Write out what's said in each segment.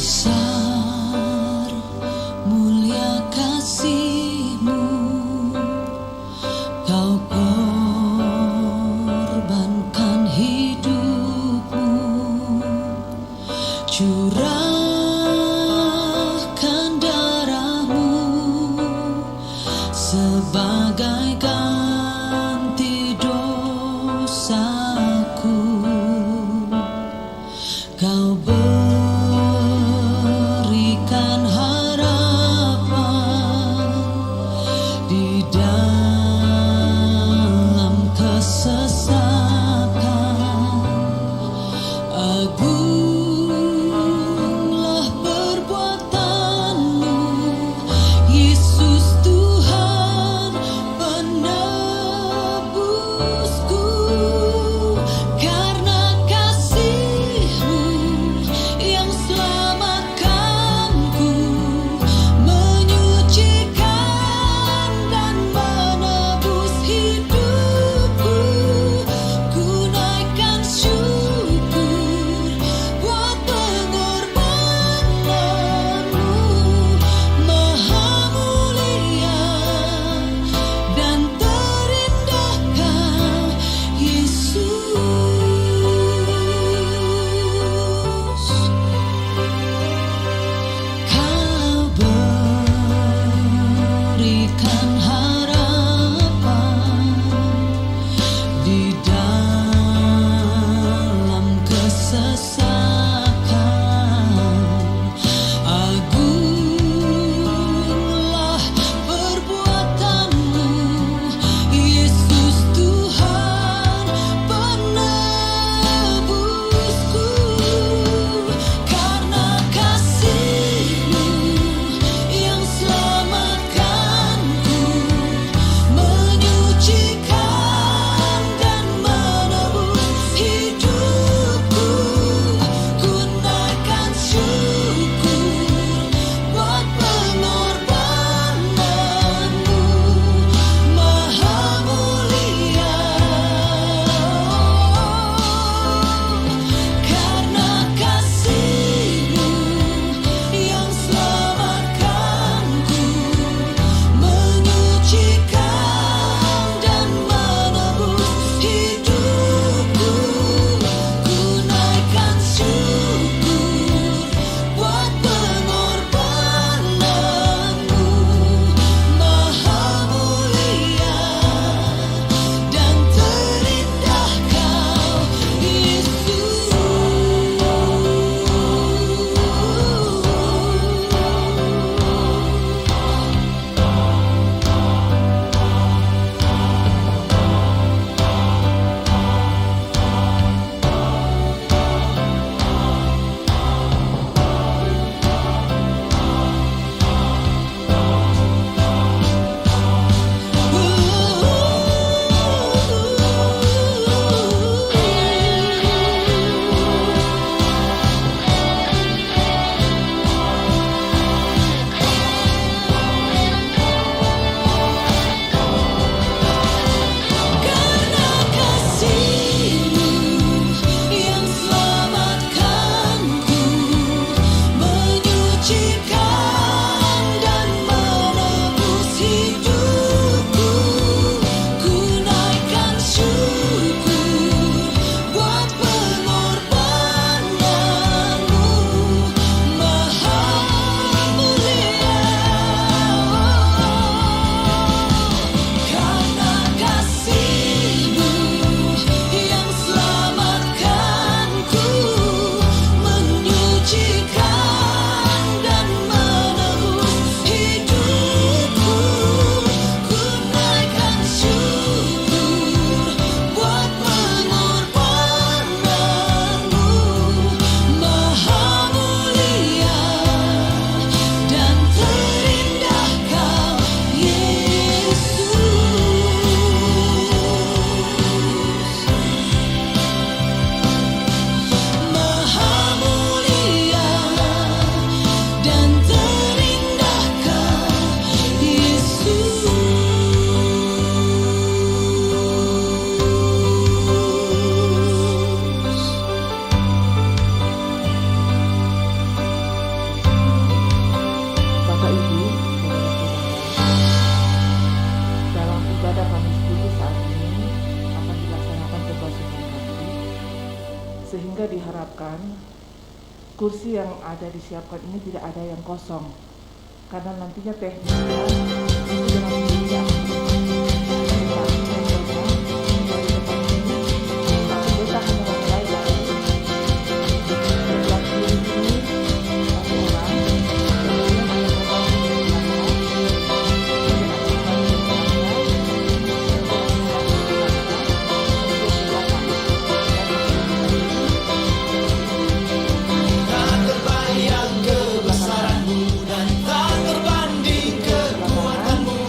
Besar mulia kasih-Mu, Kau korbankan hidup-Mu, curahkan darah-Mu sebagai ganti dosaku. Kau berikan harapan di dalam kesesakan. Agunglah perbuatan-Mu, Yesus Tuhan penebusku. Karena kasih-Mu diharapkan kursi yang ada disiapkan ini tidak ada yang kosong, karena nantinya teknisnya itu dengan sendirinya. Tak terbayang kebesaranmu dan tak terbanding kekuatanmu.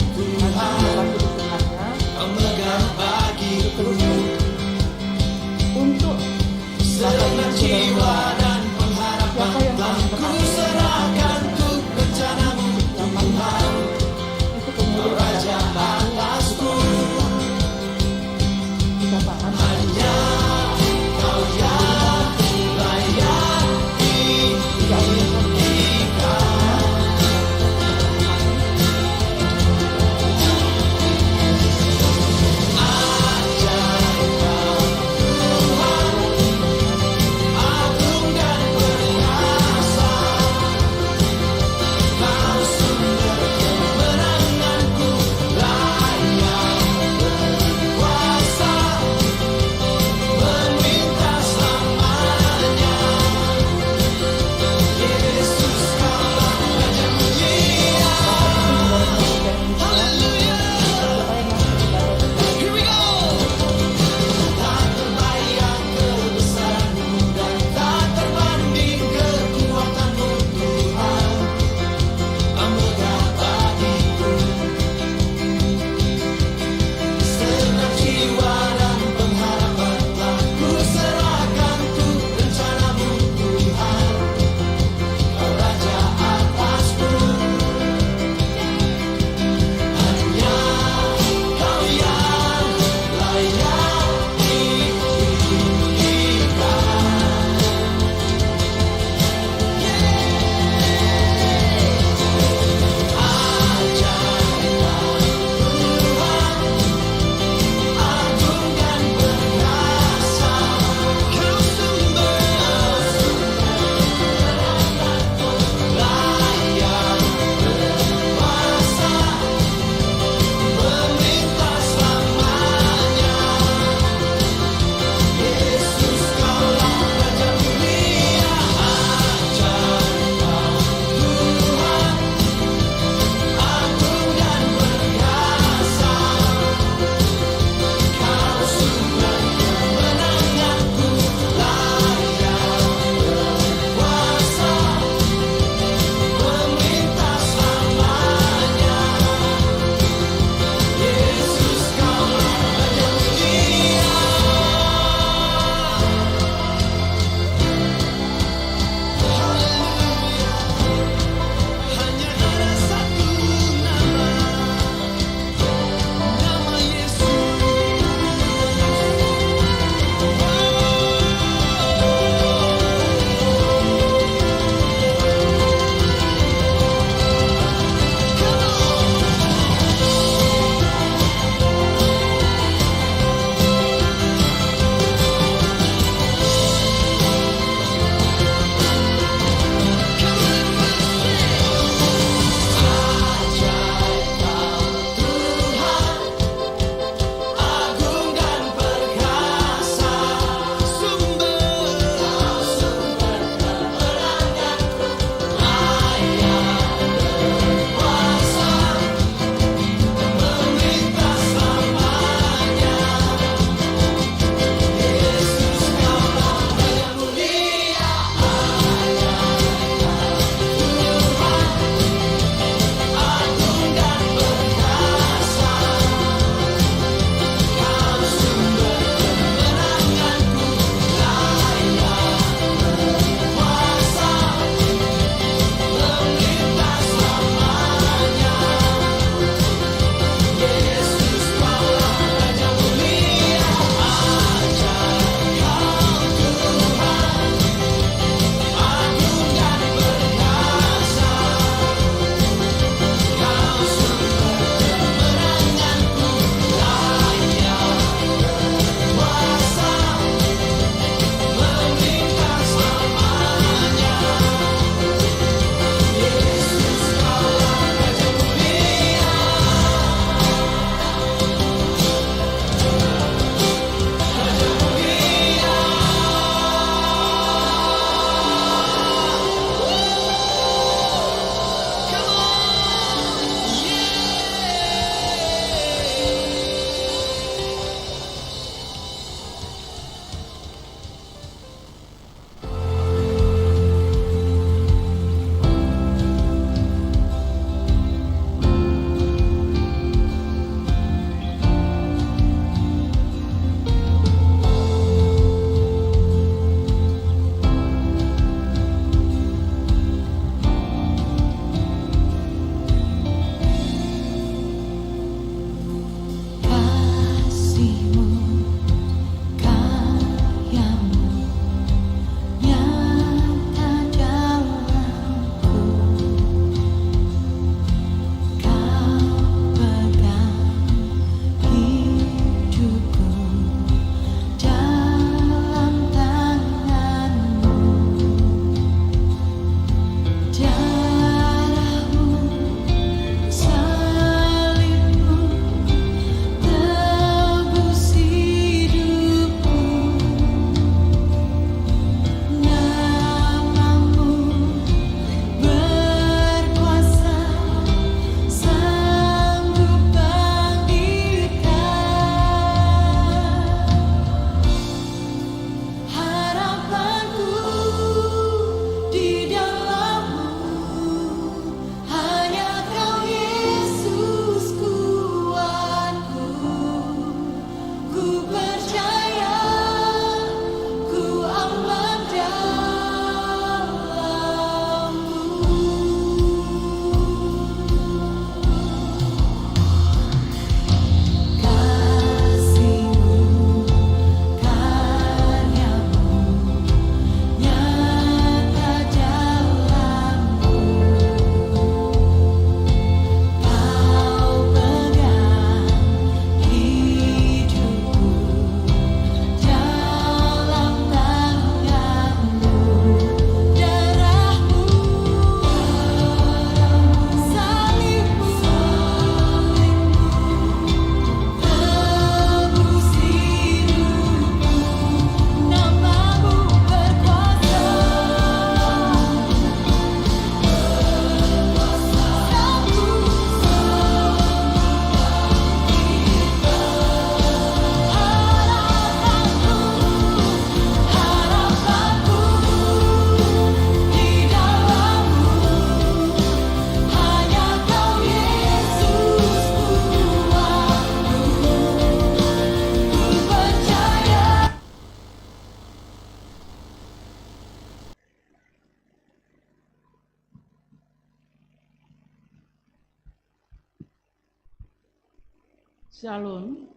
Shalom,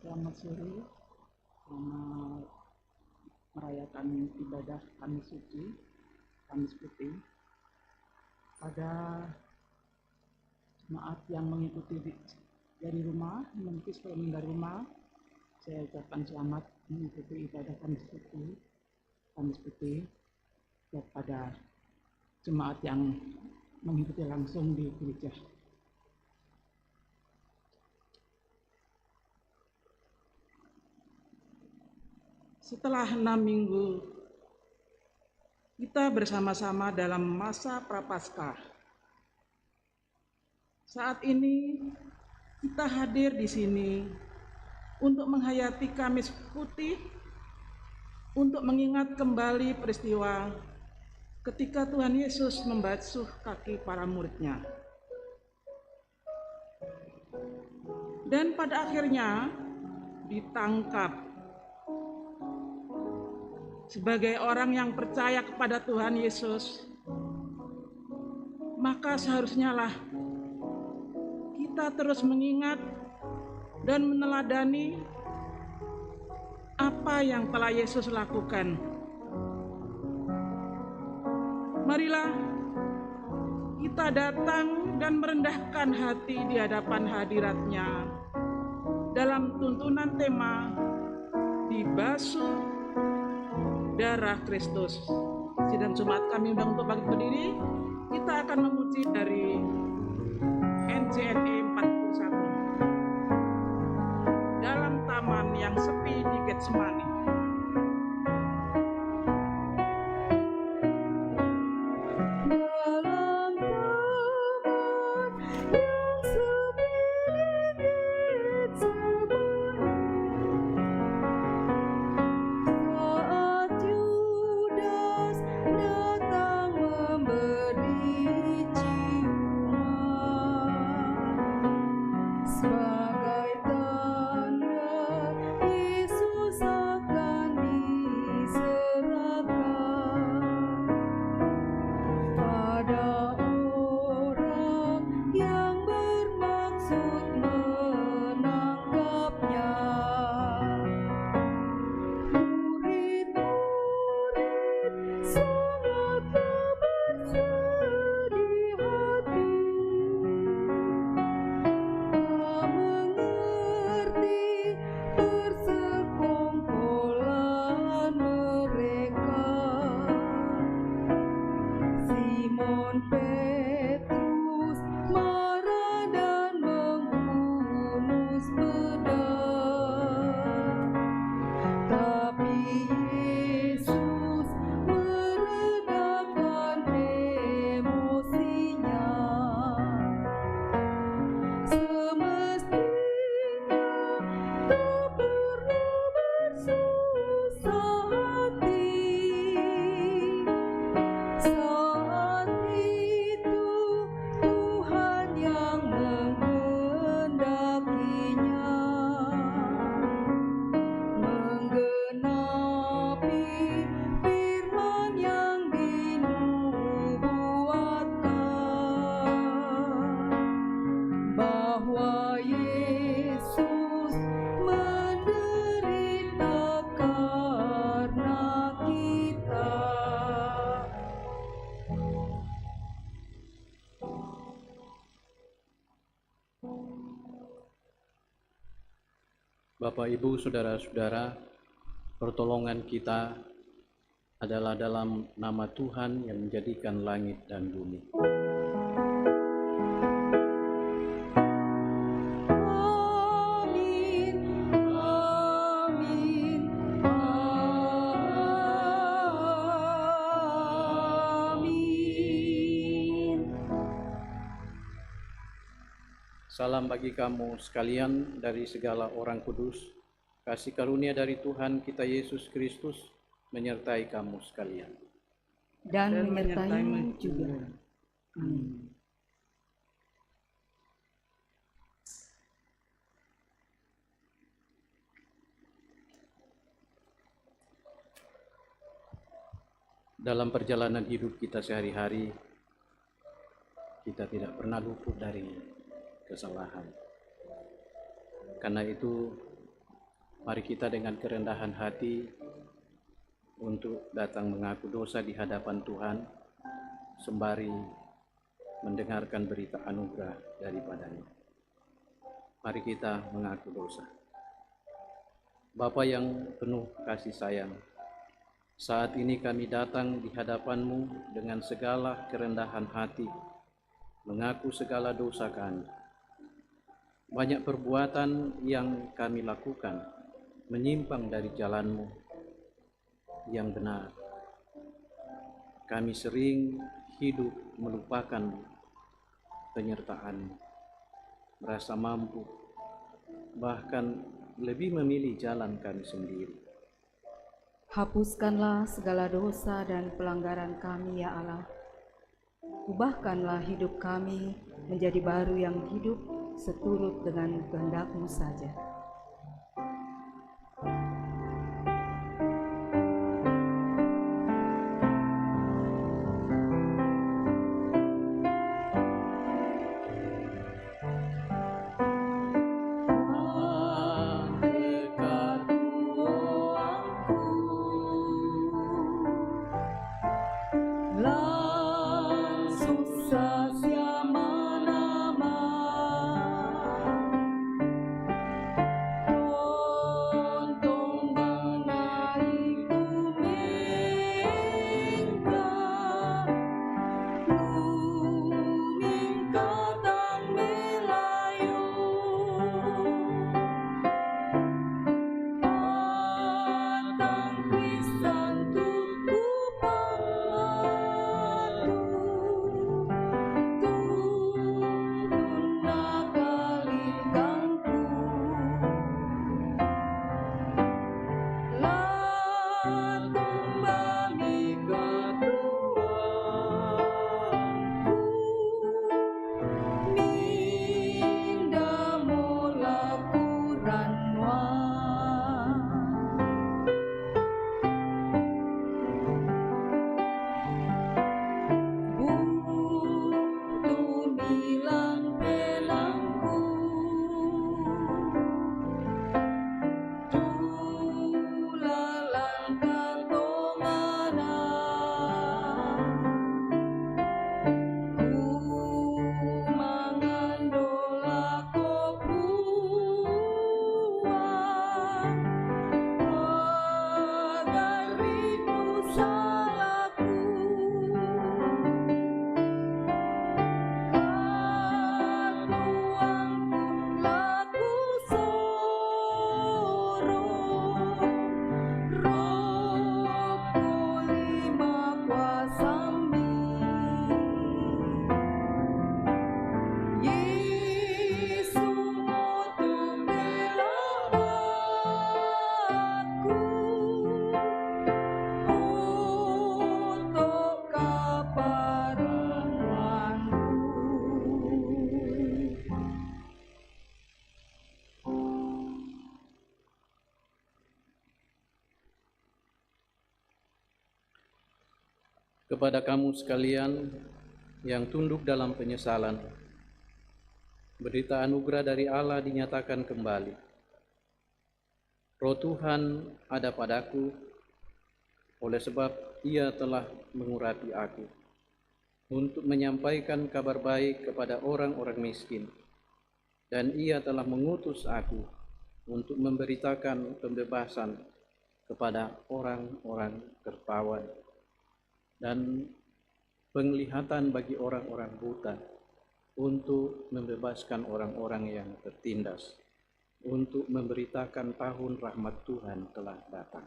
selamat sore, selamat merayakan ibadah Kamis Suci, Kamis Putih. Pada jemaat yang mengikuti dari rumah, mengikuti streaming dari rumah, saya ucapkan selamat mengikuti ibadah Kamis Suci, Kamis Putih. Kepada jemaat yang mengikuti langsung di gereja. Setelah 6 minggu, kita bersama-sama dalam masa Prapaskah. Saat ini, kita hadir di sini untuk menghayati Kamis Putih, untuk mengingat kembali peristiwa ketika Tuhan Yesus membasuh kaki para murid-Nya. Dan pada akhirnya ditangkap sebagai orang yang percaya kepada Tuhan Yesus, maka seharusnya lah kita terus mengingat dan meneladani apa yang telah Yesus lakukan. Marilah kita datang dan merendahkan hati di hadapan hadirat-Nya dalam tuntunan tema dibasuh darah Kristus. Sidang Jumat kami undang untuk bangkit berdiri. Kita akan memuji dari NJNE 41 dalam taman yang sepi di Getsemani. Bapak, Ibu, Saudara-saudara, pertolongan kita adalah dalam nama Tuhan yang menjadikan langit dan bumi. Amin, amin, amin. Salam bagi kamu sekalian dari segala orang kudus. Kasih karunia dari Tuhan kita Yesus Kristus menyertai kamu sekalian. Dan menyertaimu juga. Amin. Dalam perjalanan hidup kita sehari-hari, kita tidak pernah luput dari kesalahan. Karena itu, mari kita dengan kerendahan hati untuk datang mengaku dosa di hadapan Tuhan, sembari mendengarkan berita anugerah daripadanya. Mari kita mengaku dosa. Bapa yang penuh kasih sayang, saat ini kami datang di hadapan-Mu dengan segala kerendahan hati, mengaku segala dosa kami. Banyak perbuatan yang kami lakukan menyimpang dari jalan-Mu yang benar. Kami sering hidup melupakan penyertaan-Mu, merasa mampu, bahkan lebih memilih jalan kami sendiri. Hapuskanlah segala dosa dan pelanggaran kami, ya Allah. Ubahkanlah hidup kami menjadi baru yang hidup seturut dengan kehendak-Mu saja. Kepada kamu sekalian yang tunduk dalam penyesalan, berita anugerah dari Allah dinyatakan kembali. Roh Tuhan ada padaku, oleh sebab Ia telah mengurapi aku, untuk menyampaikan kabar baik kepada orang-orang miskin, dan Ia telah mengutus aku untuk memberitakan pembebasan kepada orang-orang tertawan, dan penglihatan bagi orang-orang buta, untuk membebaskan orang-orang yang tertindas, untuk memberitakan tahun rahmat Tuhan telah datang.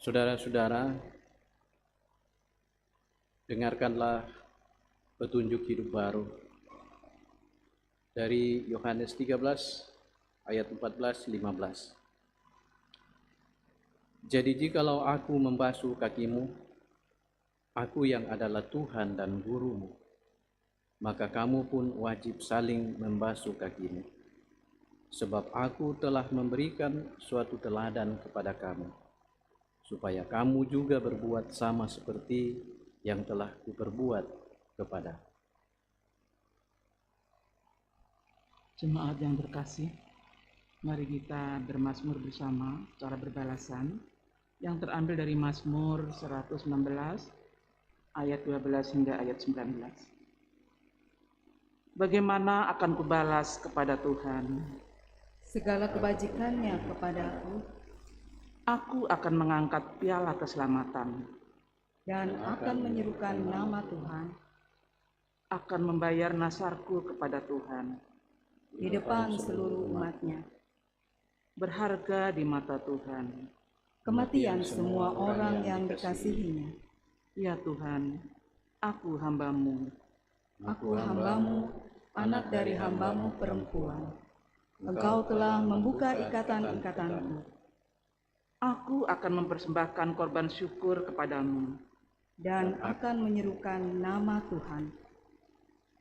Saudara-saudara, dengarkanlah petunjuk hidup baru dari Yohanes 13 ayat 14-15. Jadi jikalau aku membasuh kakimu, aku yang adalah Tuhan dan gurumu, maka kamu pun wajib saling membasuh kakimu. Sebab aku telah memberikan suatu teladan kepada kamu, supaya kamu juga berbuat sama seperti yang telah kuperbuat kepada. Jemaat yang terkasih, mari kita bermazmur bersama secara berbalasan yang terambil dari Mazmur 116 ayat 12 hingga ayat 19. Bagaimana akan kubalas kepada Tuhan Segala kebajikannya kepadaku, aku akan mengangkat piala keselamatan, dan akan menyerukan nama Tuhan akan membayar nasarku kepada Tuhan, di depan seluruh umatnya. berharga di mata Tuhan. Kematian semua orang yang dikasihinya. Ya Tuhan, aku hambamu, Aku hambamu, anak dari hambamu perempuan. Engkau telah membuka ikatan-ikatanku. aku akan mempersembahkan korban syukur kepadamu, Dan akan menyerukan nama Tuhan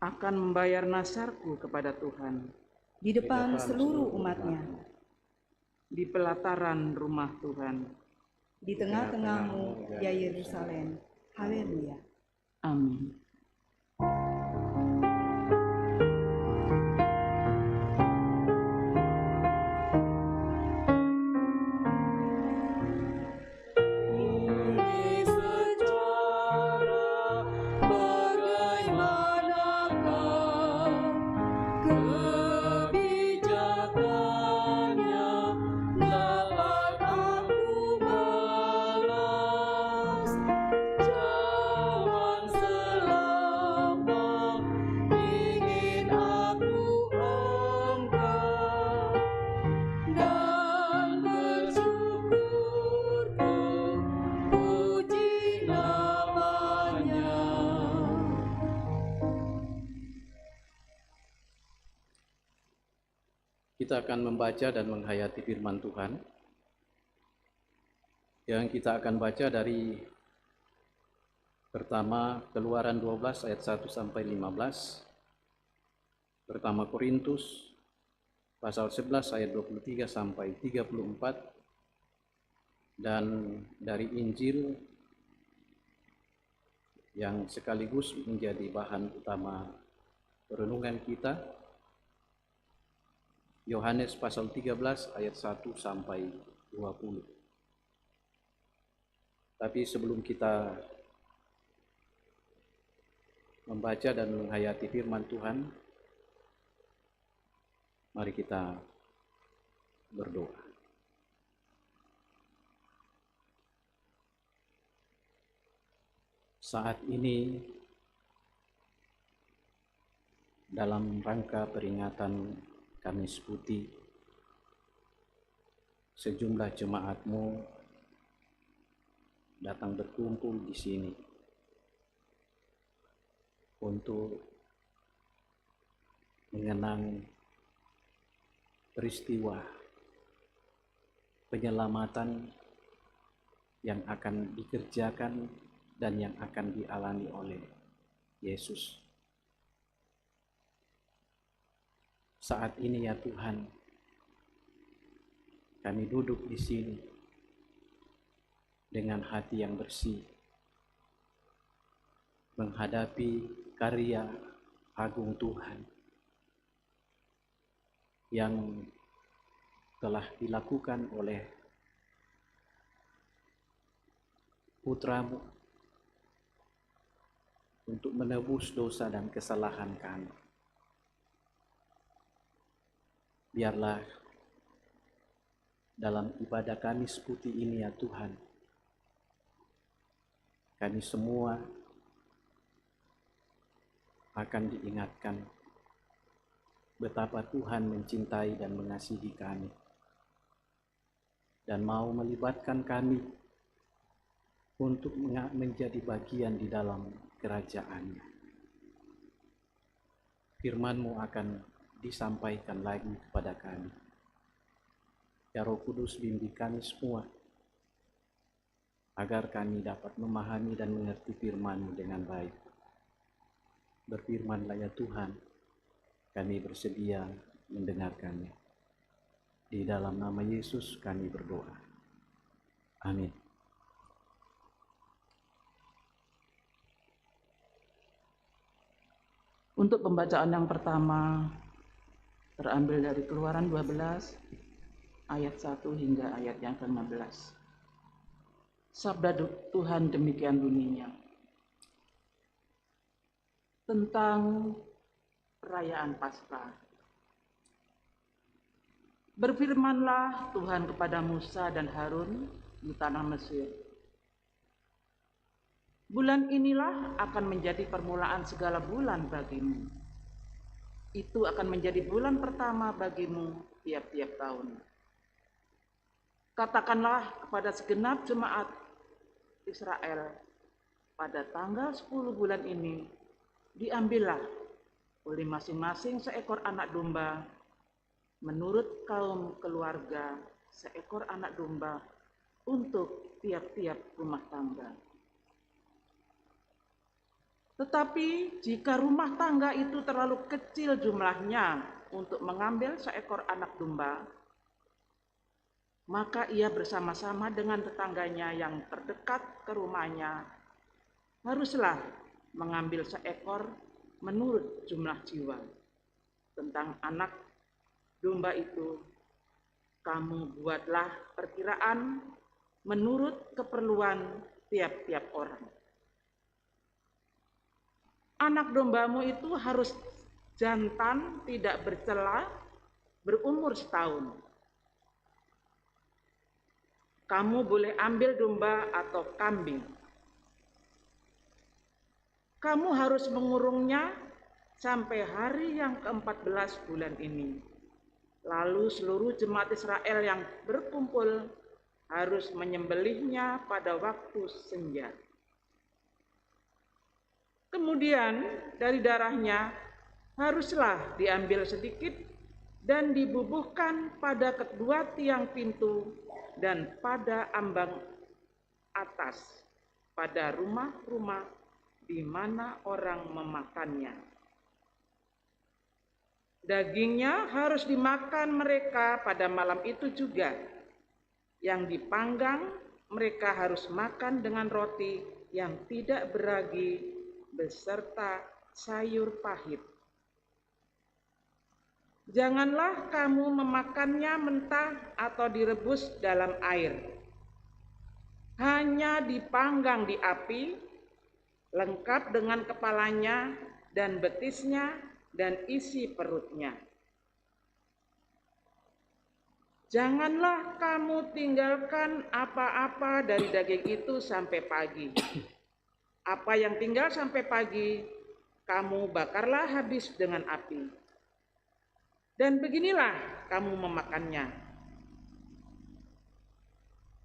akan membayar nasarku kepada Tuhan, di depan seluruh umatnya. di pelataran rumah Tuhan. Di tengah-tengahmu, ya Yerusalem. Haleluya. Amin. Bumi sejarah bagaimanakah kebijakannya dapat aku balas. Zaman selama ingin aku anggap dan bersyukur puji namanya. Kita akan membaca dan menghayati firman Tuhan yang kita akan baca dari pertama Keluaran 12 ayat 1 sampai 15, pertama Korintus pasal 11 ayat 23 sampai 34, dan dari Injil yang sekaligus menjadi bahan utama renungan kita, Yohanes pasal 13 ayat 1 sampai 20. Tapi sebelum kita membaca dan menghayati firman Tuhan, mari kita berdoa. Saat ini dalam rangka peringatan Kamis Putih, sejumlah jemaatmu datang berkumpul di sini untuk mengenang peristiwa penyelamatan yang akan dikerjakan dan yang akan dialami oleh Yesus. Saat ini ya Tuhan, kami duduk di sini dengan hati yang bersih, menghadapi karya agung Tuhan yang telah dilakukan oleh Putra-Mu untuk menebus dosa dan kesalahan kami. Biarlah dalam ibadah Kamis Putih ini ya Tuhan, kami semua akan diingatkan betapa Tuhan mencintai dan mengasihi kami, dan mau melibatkan kami untuk menjadi bagian di dalam kerajaan-Nya. Firman-Mu akan disampaikan lagi kepada kami. Ya Roh Kudus, bimbing kami semua, agar kami dapat memahami dan mengerti firman-Mu dengan baik. Berfirmanlah ya Tuhan, kami bersedia mendengarkannya. Di dalam nama Yesus kami berdoa. Amin. Untuk pembacaan yang pertama terambil dari Keluaran 12 ayat 1 hingga ayat yang ke-15. Sabda Tuhan demikian bunyinya. Tentang perayaan Paskah. Berfirmanlah Tuhan kepada Musa dan Harun di tanah Mesir. Bulan inilah akan menjadi permulaan segala bulan bagimu. Itu akan menjadi bulan pertama bagimu tiap-tiap tahun. Katakanlah kepada segenap jemaat Israel, pada tanggal 10 bulan ini, diambillah oleh masing-masing seekor anak domba, menurut kaum keluarga seekor anak domba untuk tiap-tiap rumah tangga. Tetapi jika rumah tangga itu terlalu kecil jumlahnya untuk mengambil seekor anak domba, maka ia bersama-sama dengan tetangganya yang terdekat ke rumahnya haruslah mengambil seekor menurut jumlah jiwa. Tentang anak domba itu, kamu buatlah perkiraan menurut keperluan tiap-tiap orang. Anak dombamu itu harus jantan, tidak bercela, berumur setahun. Kamu boleh ambil domba atau kambing. Kamu harus mengurungnya sampai hari yang ke-14 bulan ini. Lalu seluruh jemaat Israel yang berkumpul harus menyembelihnya pada waktu senja. Kemudian dari darahnya haruslah diambil sedikit dan dibubuhkan pada kedua tiang pintu dan pada ambang atas pada rumah-rumah di mana orang memakannya. Dagingnya harus dimakan mereka pada malam itu juga. Yang dipanggang mereka harus makan dengan roti yang tidak beragi beserta sayur pahit. Janganlah kamu memakannya mentah atau direbus dalam air. Hanya dipanggang di api, lengkap dengan kepalanya dan betisnya dan isi perutnya. Janganlah kamu tinggalkan apa-apa dari daging itu sampai pagi. Apa yang tinggal sampai pagi, kamu bakarlah habis dengan api. Dan beginilah kamu memakannya.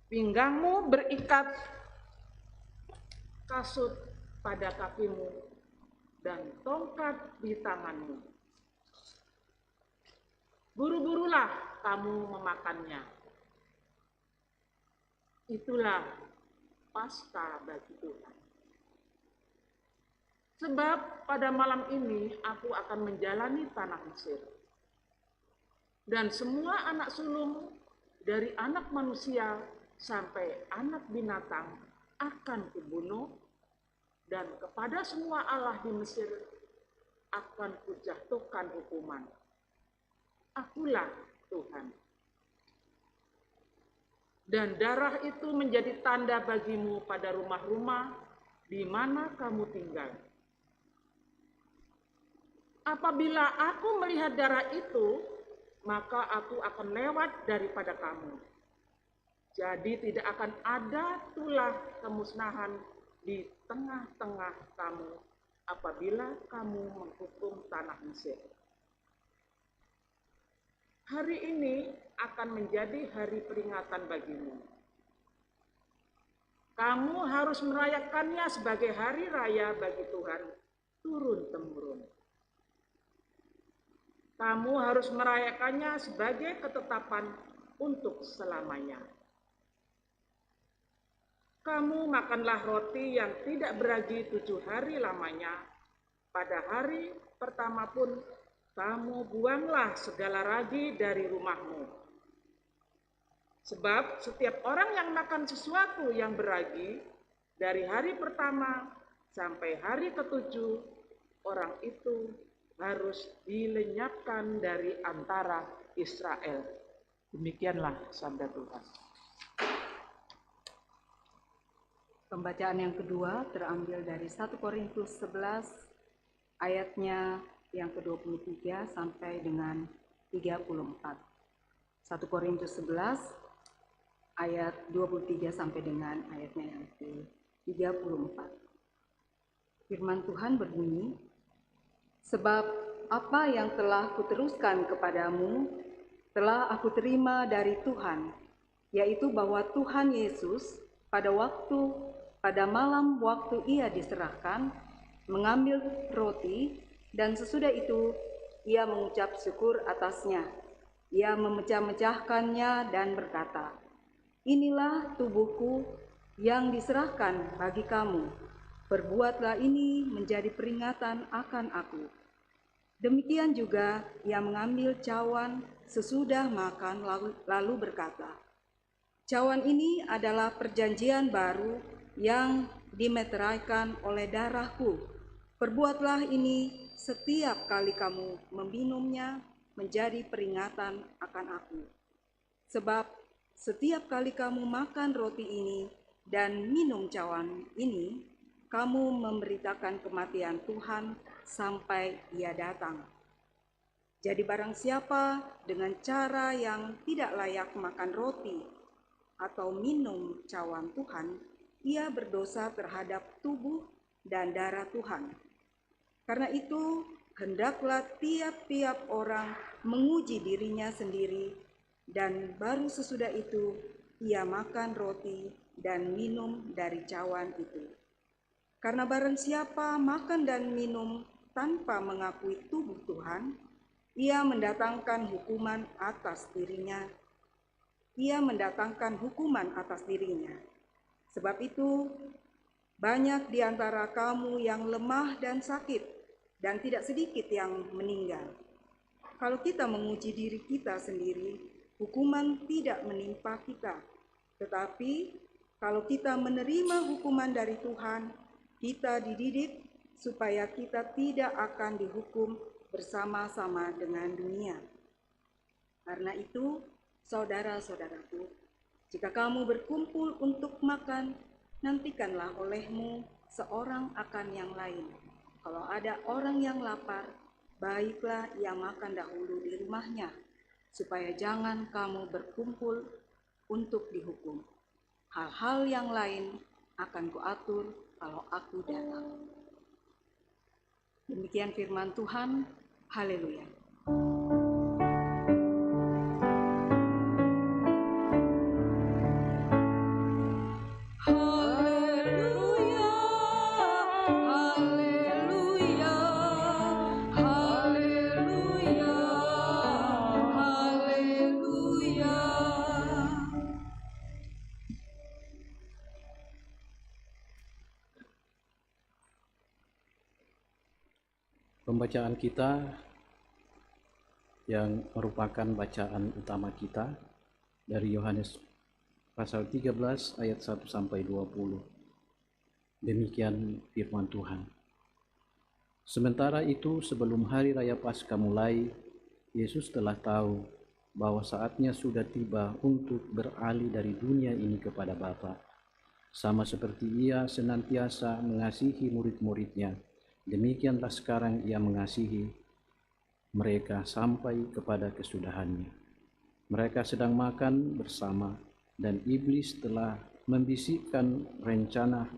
Pinggangmu berikat kasut pada kakimu dan tongkat di tanganmu. Buru-burulah kamu memakannya. Itulah Paskah bagi Tuhan. Sebab pada malam ini aku akan menjalani tanah Mesir. Dan semua anak sulung dari anak manusia sampai anak binatang akan kubunuh, dan kepada semua allah di Mesir akan kujatuhkan hukuman. Akulah Tuhan. Dan darah itu menjadi tanda bagimu pada rumah-rumah di mana kamu tinggal. Apabila aku melihat darah itu, maka aku akan lewat daripada kamu. Jadi tidak akan ada tulah kemusnahan di tengah-tengah kamu apabila kamu menghukum tanah Mesir. Hari ini akan menjadi hari peringatan bagimu. Kamu harus merayakannya sebagai hari raya bagi Tuhan turun-temurun. Kamu harus merayakannya sebagai ketetapan untuk selamanya. Kamu makanlah roti yang tidak beragi 7 hari lamanya. Pada hari pertama pun kamu buanglah segala ragi dari rumahmu. Sebab setiap orang yang makan sesuatu yang beragi dari hari pertama sampai hari ke-7, orang itu harus dilenyapkan dari antara Israel. Demikianlah sabda Tuhan. Pembacaan yang kedua terambil dari 1 Korintus 11 ayatnya yang ke-23 sampai dengan 34. 1 Korintus 11 ayat 23 sampai dengan ayatnya yang ke-34. Firman Tuhan berbunyi, "Sebab apa yang telah kuteruskan kepadamu telah aku terima dari Tuhan, yaitu bahwa Tuhan Yesus pada malam waktu ia diserahkan, mengambil roti, dan sesudah itu ia mengucap syukur atasnya. Ia memecah-mecahkannya dan berkata, 'Inilah tubuhku yang diserahkan bagi kamu. Perbuatlah ini menjadi peringatan akan aku.' Demikian juga ia mengambil cawan sesudah makan lalu berkata, 'Cawan ini adalah perjanjian baru yang dimeteraikan oleh darahku. Perbuatlah ini setiap kali kamu meminumnya menjadi peringatan akan aku. Sebab setiap kali kamu makan roti ini dan minum cawan ini, kamu memberitakan kematian Tuhan sampai ia datang. Jadi barang siapa dengan cara yang tidak layak makan roti atau minum cawan Tuhan, ia berdosa terhadap tubuh dan darah Tuhan. Karena itu, hendaklah tiap-tiap orang menguji dirinya sendiri, dan baru sesudah itu ia makan roti dan minum dari cawan itu. Karena barang siapa makan dan minum tanpa mengakui tubuh Tuhan, ia mendatangkan hukuman atas dirinya. Sebab itu, banyak di antara kamu yang lemah dan sakit, dan tidak sedikit yang meninggal. Kalau kita menguji diri kita sendiri, hukuman tidak menimpa kita. Tetapi kalau kita menerima hukuman dari Tuhan, kita dididik supaya kita tidak akan dihukum bersama-sama dengan dunia. Karena itu, saudara-saudaraku, jika kamu berkumpul untuk makan, nantikanlah olehmu seorang akan yang lain. Kalau ada orang yang lapar, baiklah ia makan dahulu di rumahnya, supaya jangan kamu berkumpul untuk dihukum. Hal-hal yang lain akan kuatur kalau aku datang." Demikian firman Tuhan. Haleluya. Haleluya, haleluya, haleluya, haleluya. Pembacaan kita yang merupakan bacaan utama kita dari Yohanes pasal 13 ayat 1 sampai 20. Demikian firman Tuhan. Sementara itu, sebelum hari raya Paskah mulai, Yesus telah tahu bahwa saatnya sudah tiba untuk beralih dari dunia ini kepada Bapa. Sama seperti ia senantiasa mengasihi murid-muridnya, demikianlah sekarang ia mengasihi mereka sampai kepada kesudahannya. Mereka sedang makan bersama, dan iblis telah membisikkan rencana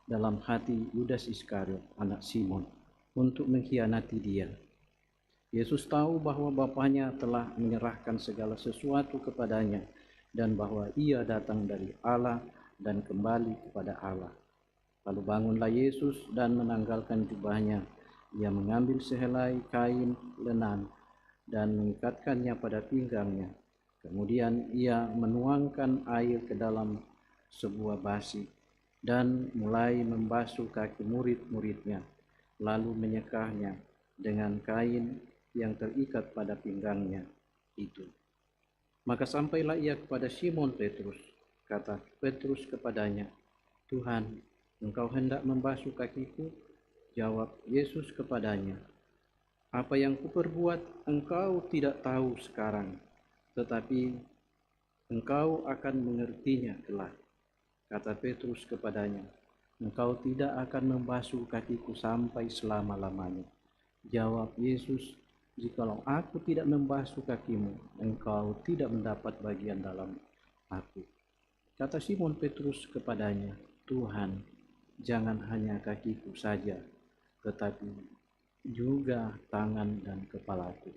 dalam hati Yudas Iskariot, anak Simon, untuk mengkhianati dia. Yesus tahu bahwa Bapanya telah menyerahkan segala sesuatu kepadanya, dan bahwa ia datang dari Allah dan kembali kepada Allah. Lalu bangunlah Yesus dan menanggalkan jubahnya. Ia mengambil sehelai kain lenan dan mengikatkannya pada pinggangnya. Kemudian ia menuangkan air ke dalam sebuah basi dan mulai membasuh kaki murid-muridnya, lalu menyekahnya dengan kain yang terikat pada pinggangnya itu. Maka sampailah ia kepada Simon Petrus. Kata Petrus kepadanya, "Tuhan, Engkau hendak membasuh kakiku?" Jawab Yesus kepadanya, "Apa yang kuperbuat engkau tidak tahu sekarang, tetapi engkau akan mengertinya kelak." Kata Petrus kepadanya, "Engkau tidak akan membasuh kakiku sampai selama-lamanya." Jawab Yesus, "Jikalau aku tidak membasuh kakimu, engkau tidak mendapat bagian dalam aku." Kata Simon Petrus kepadanya, "Tuhan, jangan hanya kakiku saja, tetapi juga tangan dan kepalaku."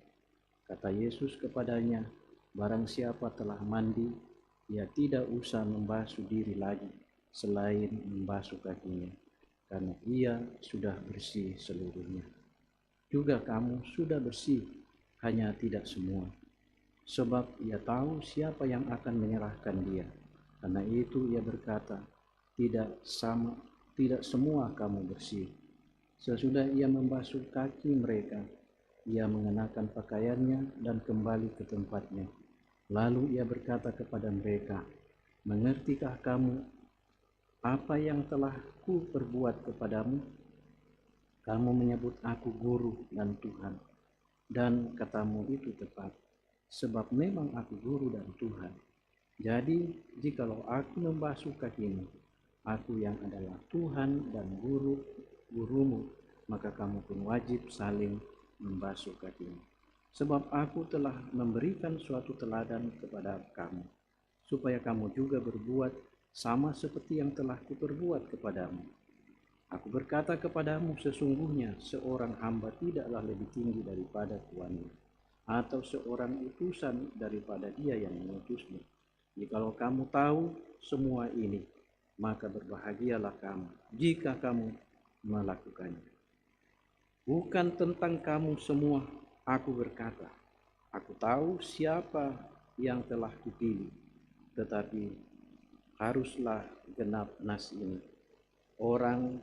Kata Yesus kepadanya, "Barang siapa telah mandi, ia tidak usah membasuh diri lagi selain membasuh kakinya, karena ia sudah bersih seluruhnya. Juga kamu sudah bersih, hanya tidak semua. Sebab ia tahu siapa yang akan menyerahkan dia. Karena itu ia berkata, tidak semua kamu bersih." Sesudah ia membasuh kaki mereka, ia mengenakan pakaiannya dan kembali ke tempatnya. Lalu ia berkata kepada mereka, "Mengertikah kamu apa yang telah ku perbuat kepadamu? Kamu menyebut aku guru dan Tuhan, dan katamu itu tepat, sebab memang aku guru dan Tuhan. Jadi, jikalau aku membasuh kakimu, aku yang adalah Tuhan dan gurumu, maka kamu pun wajib saling membasuh kakimu. Sebab aku telah memberikan suatu teladan kepada kamu, supaya kamu juga berbuat sama seperti yang telah kuperbuat kepadamu. Aku berkata kepadamu, sesungguhnya seorang hamba tidaklah lebih tinggi daripada tuannya, atau seorang utusan daripada dia yang mengutusnya. Jikalau kamu tahu semua ini, maka berbahagialah kamu jika kamu melakukannya. Bukan tentang kamu semua aku berkata, aku tahu siapa yang telah kupilih, tetapi haruslah genap nas ini. Orang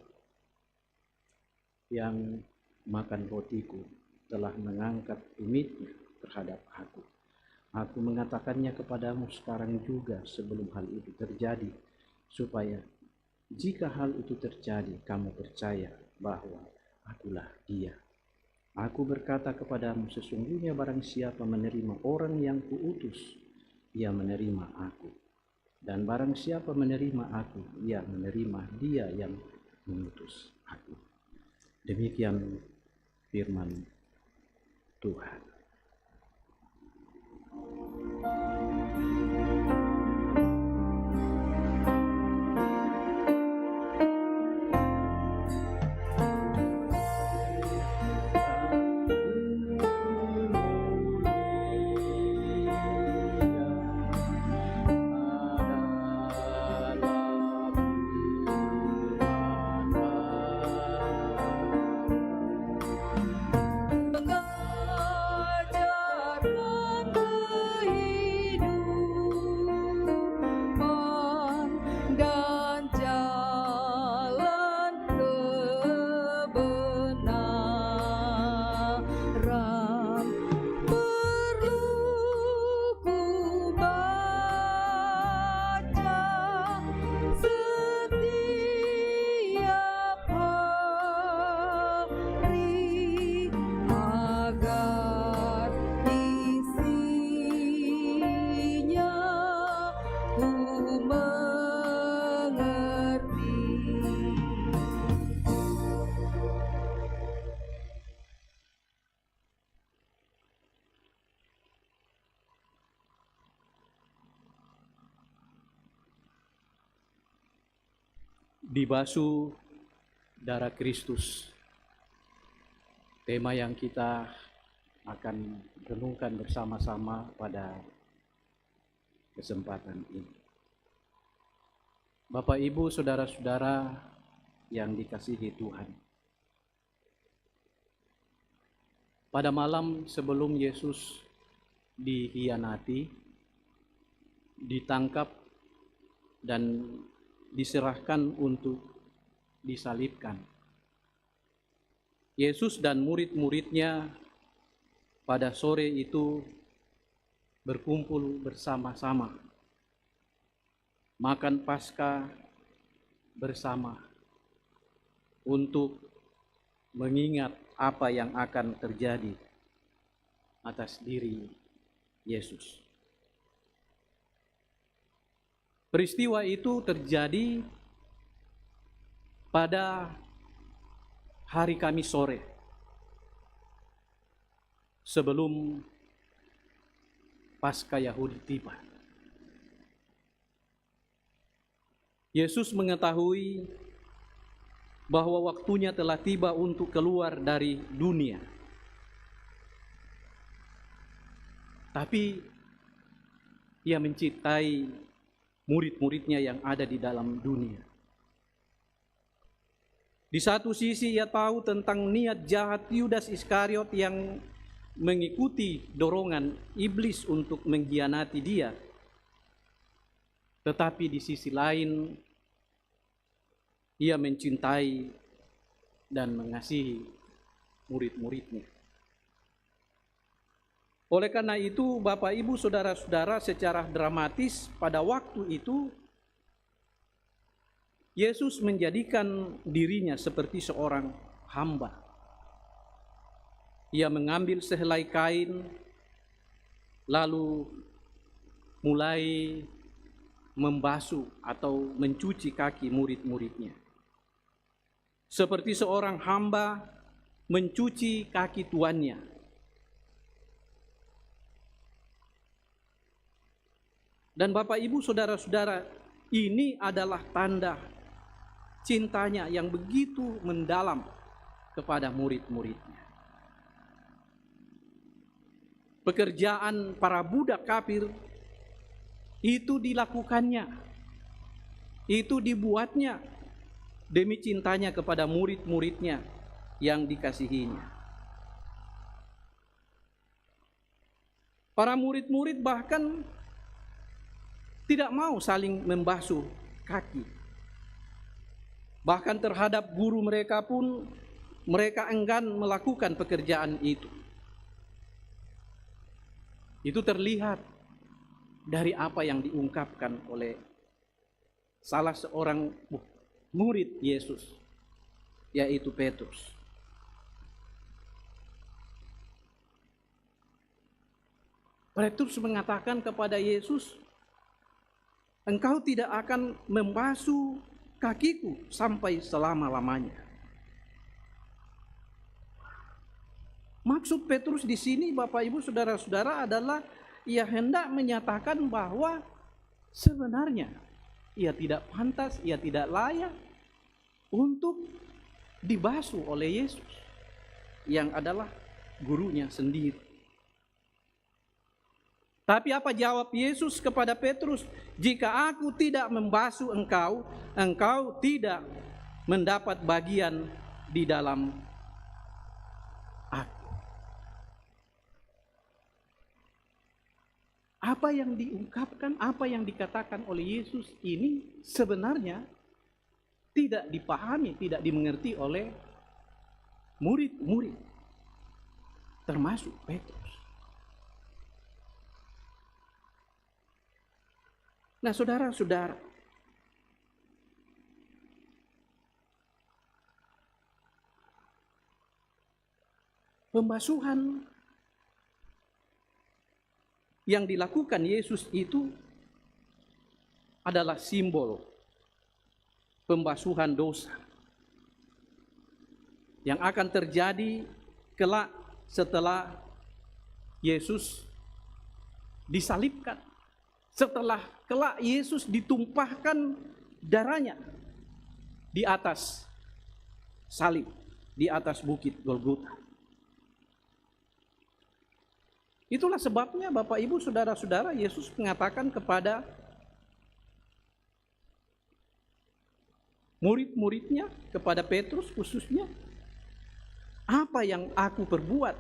yang makan rotiku telah mengangkat tumitnya terhadap aku. Aku mengatakannya kepadamu sekarang juga sebelum hal itu terjadi, supaya jika hal itu terjadi, kamu percaya bahwa akulah dia. Aku berkata kepadamu, sesungguhnya barang siapa menerima orang yang kuutus, ia menerima aku. Dan barang siapa menerima aku, ia menerima dia yang mengutus aku. Demikian firman Tuhan. Dibasuh darah Kristus, tema yang kita akan renungkan bersama-sama pada kesempatan ini. Bapak, Ibu, saudara-saudara yang dikasihi Tuhan. Pada malam sebelum Yesus dikhianati, ditangkap, dan diserahkan untuk disalibkan, Yesus dan murid-muridnya pada sore itu berkumpul bersama-sama, makan Paskah bersama untuk mengingat apa yang akan terjadi atas diri Yesus. Peristiwa itu terjadi pada hari Kamis sore, sebelum Paskah Yahudi tiba. Yesus mengetahui bahwa waktunya telah tiba untuk keluar dari dunia. Tapi Ia mencintai murid-muridnya yang ada di dalam dunia. Di satu sisi Ia tahu tentang niat jahat Yudas Iskariot yang mengikuti dorongan iblis untuk mengkhianati Dia. Tetapi di sisi lain Ia mencintai dan mengasihi murid-muridnya. Oleh karena itu, Bapak, Ibu, saudara-saudara, secara dramatis pada waktu itu Yesus menjadikan dirinya seperti seorang hamba. Ia mengambil sehelai kain, lalu mulai membasuh atau mencuci kaki murid-muridnya. Seperti seorang hamba mencuci kaki tuannya. Dan Bapak, Ibu, saudara-saudara, ini adalah tanda cintanya yang begitu mendalam kepada murid-muridnya. Pekerjaan para budak kafir itu dilakukannya, itu dibuatnya demi cintanya kepada murid-muridnya yang dikasihinya. Para murid-murid bahkan tidak mau saling membasuh kaki. Bahkan terhadap guru mereka pun mereka enggan melakukan pekerjaan itu. Itu terlihat dari apa yang diungkapkan oleh salah seorang murid Yesus, yaitu Petrus. Petrus mengatakan kepada Yesus, "Engkau tidak akan membasuh kakiku sampai selama-lamanya." Maksud Petrus di sini, Bapak, Ibu, saudara-saudara, adalah ia hendak menyatakan bahwa sebenarnya ia tidak pantas, ia tidak layak untuk dibasuh oleh Yesus yang adalah gurunya sendiri. Tapi apa jawab Yesus kepada Petrus? "Jika aku tidak membasuh engkau, engkau tidak mendapat bagian di dalam aku." Apa yang diungkapkan, apa yang dikatakan oleh Yesus ini sebenarnya tidak dipahami, tidak dimengerti oleh murid-murid, termasuk Petrus. Nah, saudara-saudara, pembasuhan yang dilakukan Yesus itu adalah simbol pembasuhan dosa yang akan terjadi kelak setelah Yesus disalibkan. Setelah kelak Yesus ditumpahkan darahnya di atas salib, di atas bukit Golgota. Itulah sebabnya Bapak, Ibu, saudara-saudara, Yesus mengatakan kepada murid-muridnya, kepada Petrus khususnya, apa yang aku perbuat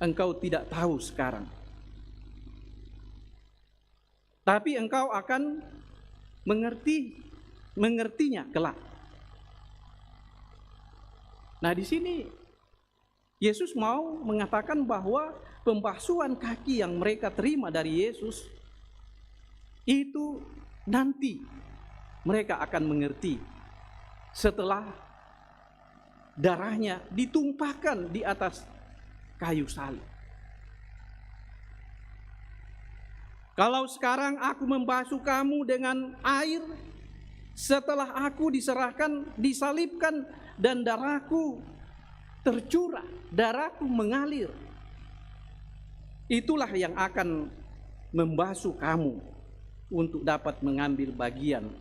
engkau tidak tahu sekarang, tapi engkau akan mengertinya kelak. Nah, di sini Yesus mau mengatakan bahwa pembasuhan kaki yang mereka terima dari Yesus itu nanti mereka akan mengerti setelah darahnya ditumpahkan di atas kayu salib. Kalau sekarang aku membasuh kamu dengan air, setelah aku disalibkan dan darahku tercurah, darahku mengalir, itulah yang akan membasuh kamu untuk dapat mengambil bagian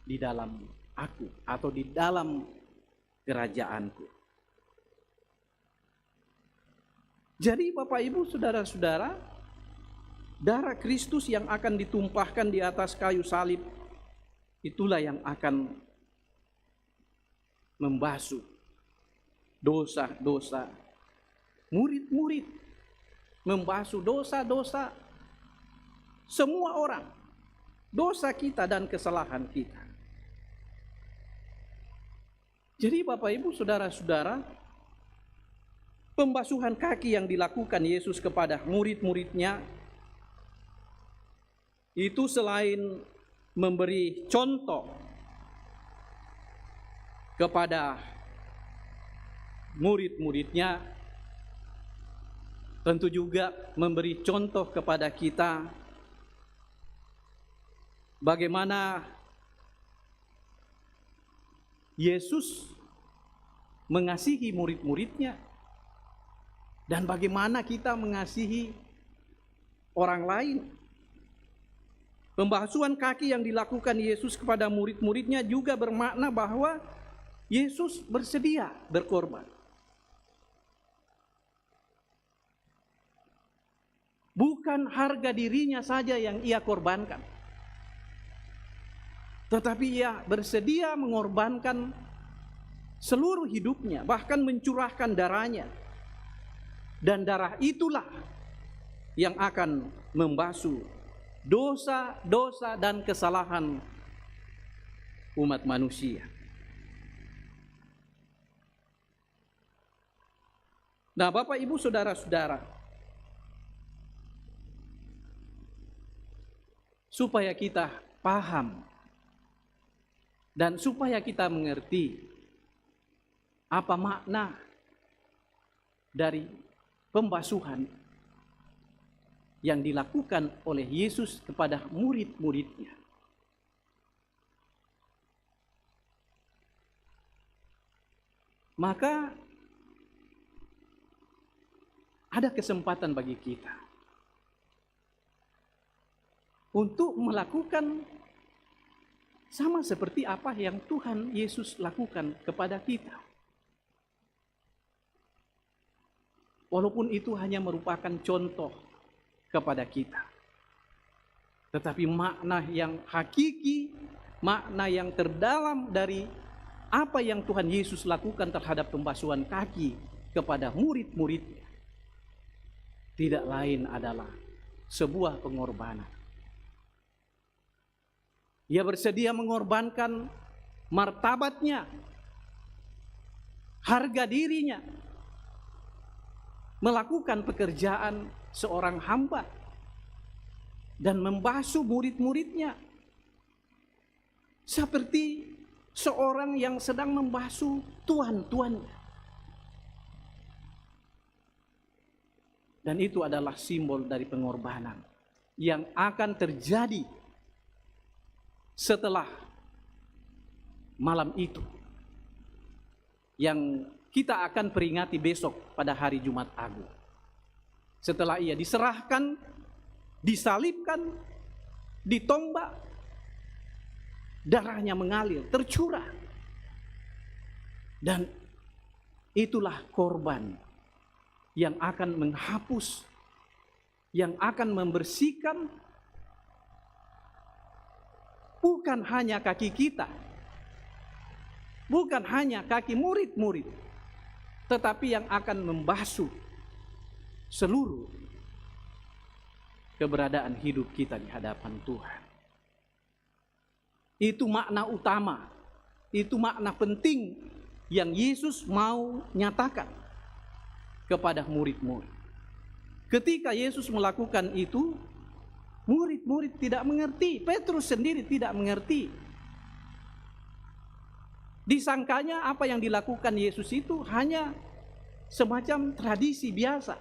di dalam aku atau di dalam kerajaanku. Jadi Bapak Ibu, saudara-saudara, darah Kristus yang akan ditumpahkan di atas kayu salib itulah yang akan membasuh dosa-dosa murid-murid, membasuh dosa-dosa semua orang, dosa kita dan kesalahan kita. Jadi Bapak Ibu, saudara-saudara, pembasuhan kaki yang dilakukan Yesus kepada murid-muridnya itu selain memberi contoh kepada murid-muridnya, tentu juga memberi contoh kepada kita bagaimana Yesus mengasihi murid-muridnya dan bagaimana kita mengasihi orang lain. Pembasuhan kaki yang dilakukan Yesus kepada murid-muridnya juga bermakna bahwa Yesus bersedia berkorban. Bukan harga dirinya saja yang ia korbankan, tetapi ia bersedia mengorbankan seluruh hidupnya, bahkan mencurahkan darahnya. Dan darah itulah yang akan membasuh dosa-dosa dan kesalahan umat manusia. Nah, Bapak Ibu saudara-saudara, supaya kita paham dan supaya kita mengerti apa makna dari pembasuhan yang dilakukan oleh Yesus kepada murid-muridnya. Maka ada kesempatan bagi kita untuk melakukan sama seperti apa yang Tuhan Yesus lakukan kepada kita. Walaupun itu hanya merupakan contoh kepada kita, tetapi makna yang hakiki, makna yang terdalam dari apa yang Tuhan Yesus lakukan terhadap pembasuhan kaki kepada murid-muridnya tidak lain adalah sebuah pengorbanan. Ia bersedia mengorbankan martabatnya, harga dirinya, melakukan pekerjaan seorang hamba dan membasuh murid-muridnya seperti seorang yang sedang membasuh tuan-tuannya. Dan itu adalah simbol dari pengorbanan yang akan terjadi setelah malam itu, yang kita akan peringati besok pada hari Jumat Agung. Setelah ia diserahkan, disalibkan, ditombak, darahnya mengalir, tercurah. Dan itulah korban yang akan menghapus, yang akan membersihkan bukan hanya kaki kita, bukan hanya kaki murid-murid, tetapi yang akan membasuh seluruh keberadaan hidup kita di hadapan Tuhan. Itu makna utama, itu makna penting yang Yesus mau nyatakan kepada murid-murid. Ketika Yesus melakukan itu, murid-murid tidak mengerti, Petrus sendiri tidak mengerti. Disangkanya apa yang dilakukan Yesus itu hanya semacam tradisi biasa.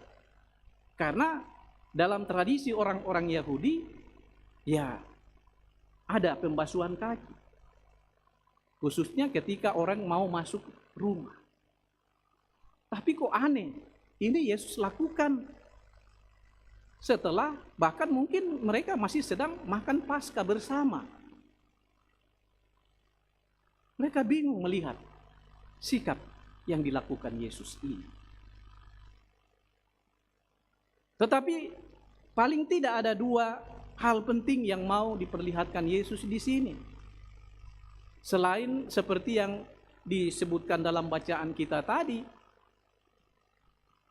Karena dalam tradisi orang-orang Yahudi, ya ada pembasuhan kaki. Khususnya ketika orang mau masuk rumah. Tapi kok aneh, ini Yesus lakukan setelah bahkan mungkin mereka masih sedang makan Paskah bersama. Mereka bingung melihat sikap yang dilakukan Yesus ini. Tetapi paling tidak ada dua hal penting yang mau diperlihatkan Yesus di sini. Selain seperti yang disebutkan dalam bacaan kita tadi,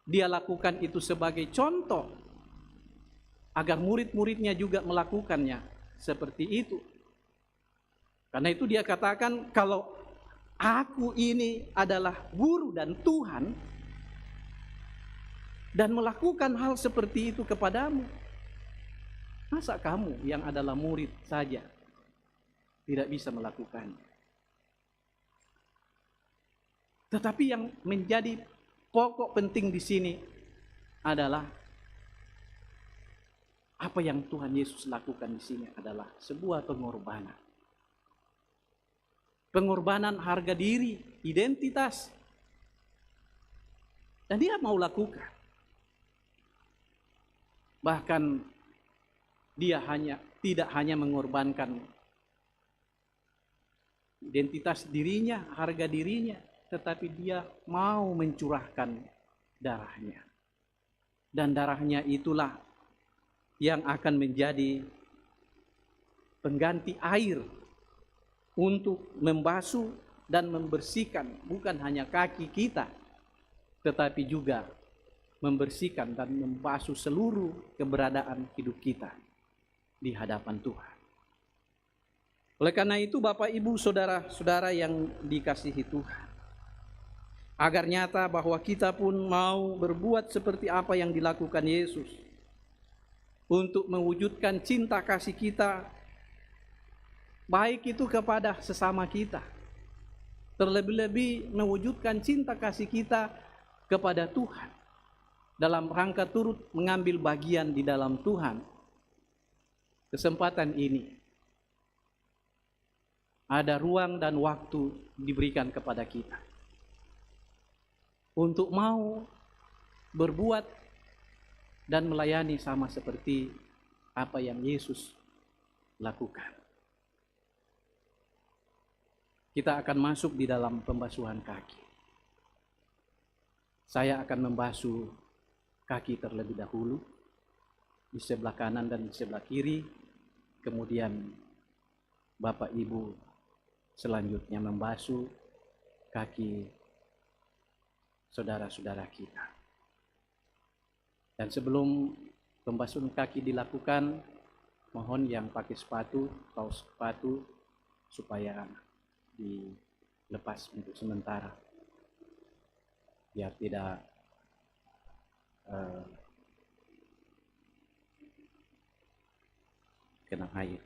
dia lakukan itu sebagai contoh agar murid-muridnya juga melakukannya seperti itu. Karena itu dia katakan, kalau aku ini adalah guru dan Tuhan dan melakukan hal seperti itu kepadamu, masa kamu yang adalah murid saja tidak bisa melakukannya? Tetapi yang menjadi pokok penting di sini adalah apa yang Tuhan Yesus lakukan di sini adalah sebuah pengorbanan. Pengorbanan harga diri, identitas. Dan dia mau lakukan. Bahkan dia tidak hanya mengorbankan identitas dirinya, harga dirinya, tetapi dia mau mencurahkan darahnya. Dan darahnya itulah yang akan menjadi pengganti air untuk membasuh dan membersihkan bukan hanya kaki kita, tetapi juga membersihkan dan membasuh seluruh keberadaan hidup kita di hadapan Tuhan. Oleh karena itu, Bapak, Ibu, saudara-saudara yang dikasihi Tuhan, agar nyata bahwa kita pun mau berbuat seperti apa yang dilakukan Yesus untuk mewujudkan cinta kasih kita, baik itu kepada sesama kita, terlebih-lebih mewujudkan cinta kasih kita kepada Tuhan, dalam rangka turut mengambil bagian di dalam Tuhan. Kesempatan ini ada ruang dan waktu diberikan kepada kita untuk mau berbuat dan melayani sama seperti apa yang Yesus lakukan. Kita akan masuk di dalam pembasuhan kaki. Saya akan membasuh kaki terlebih dahulu di sebelah kanan dan di sebelah kiri. Kemudian Bapak Ibu selanjutnya membasuh kaki saudara-saudara kita. Dan sebelum pembasuhan kaki dilakukan, mohon yang pakai sepatu, kaos sepatu, supaya dilepas untuk sementara, biar tidak kena air.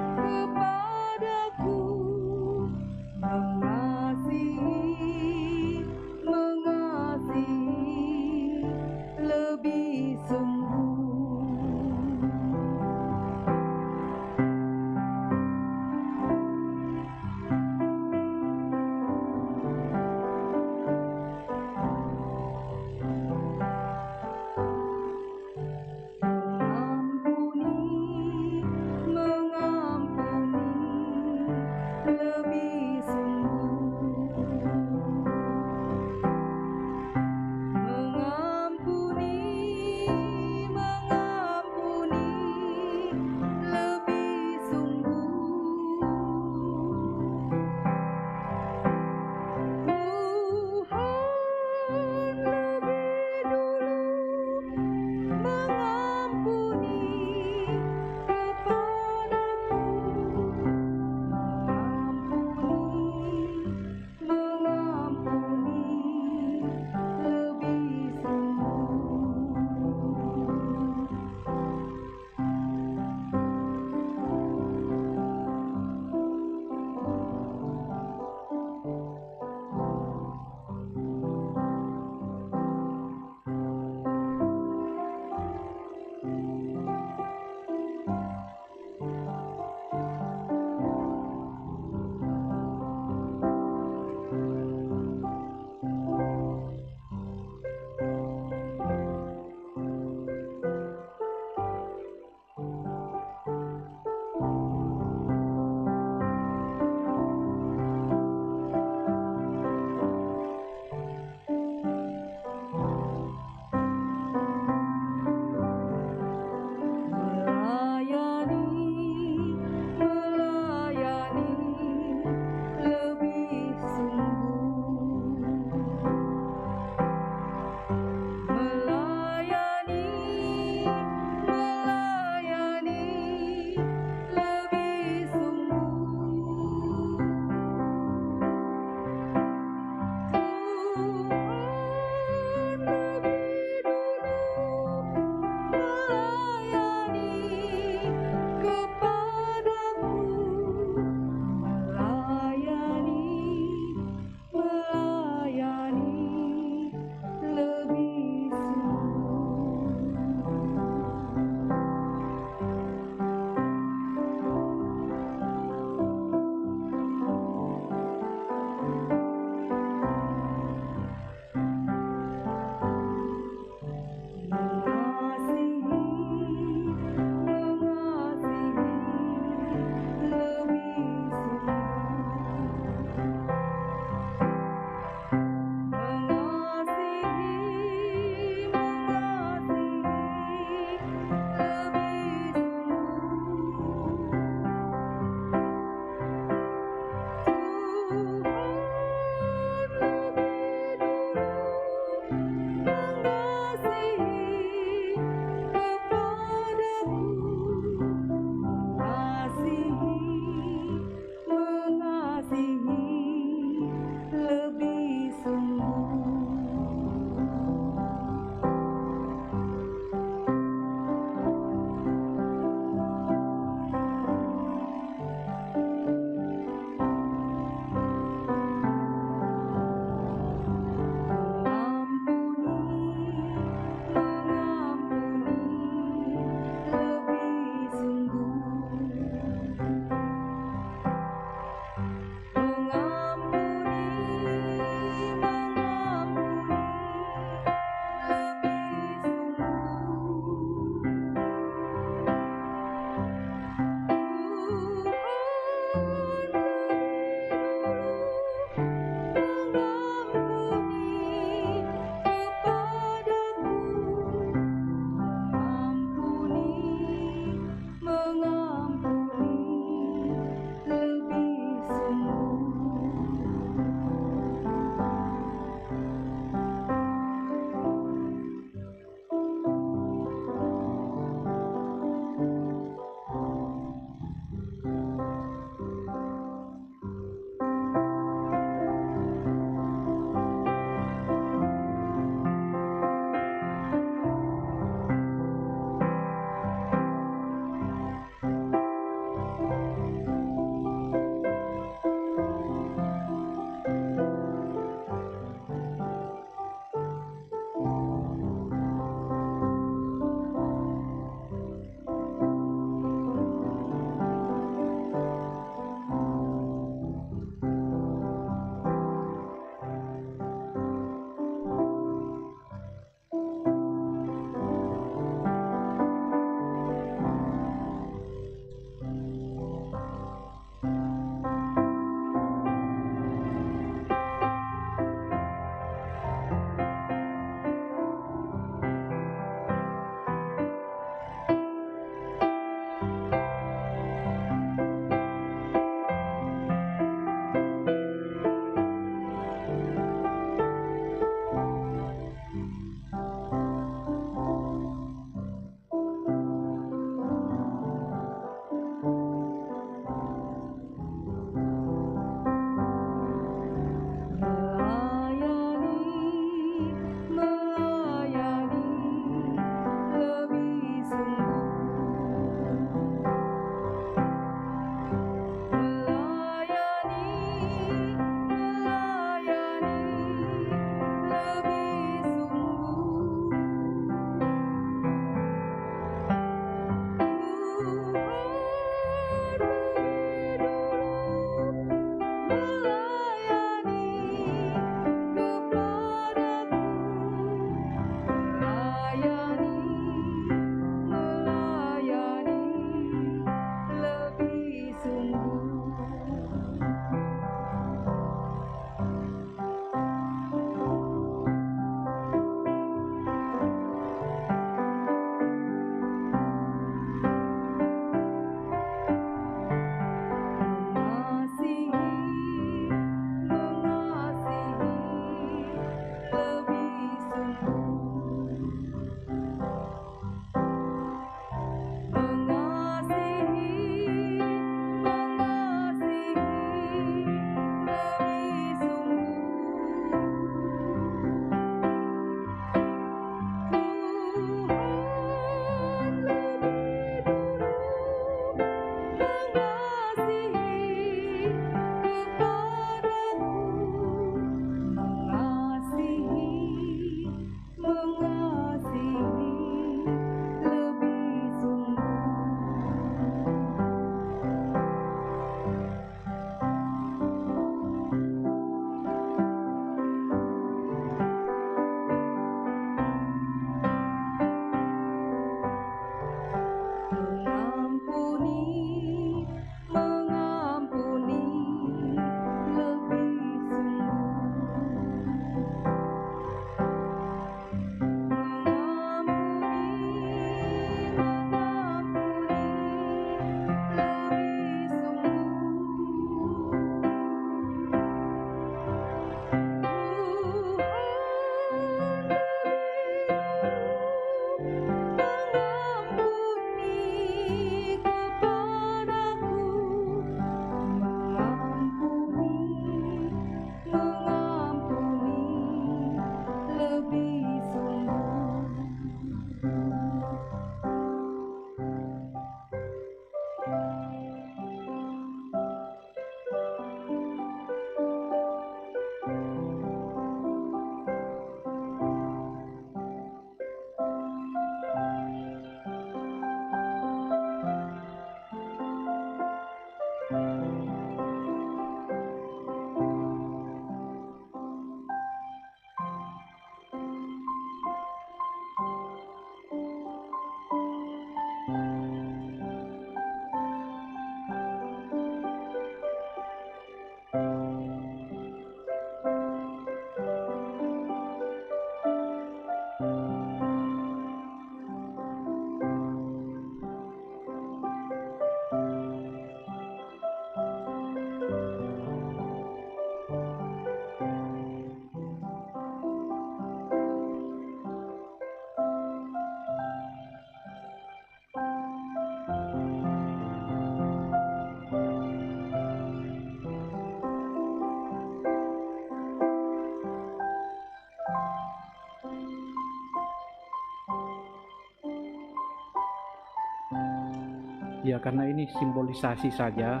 Ya, karena ini simbolisasi saja.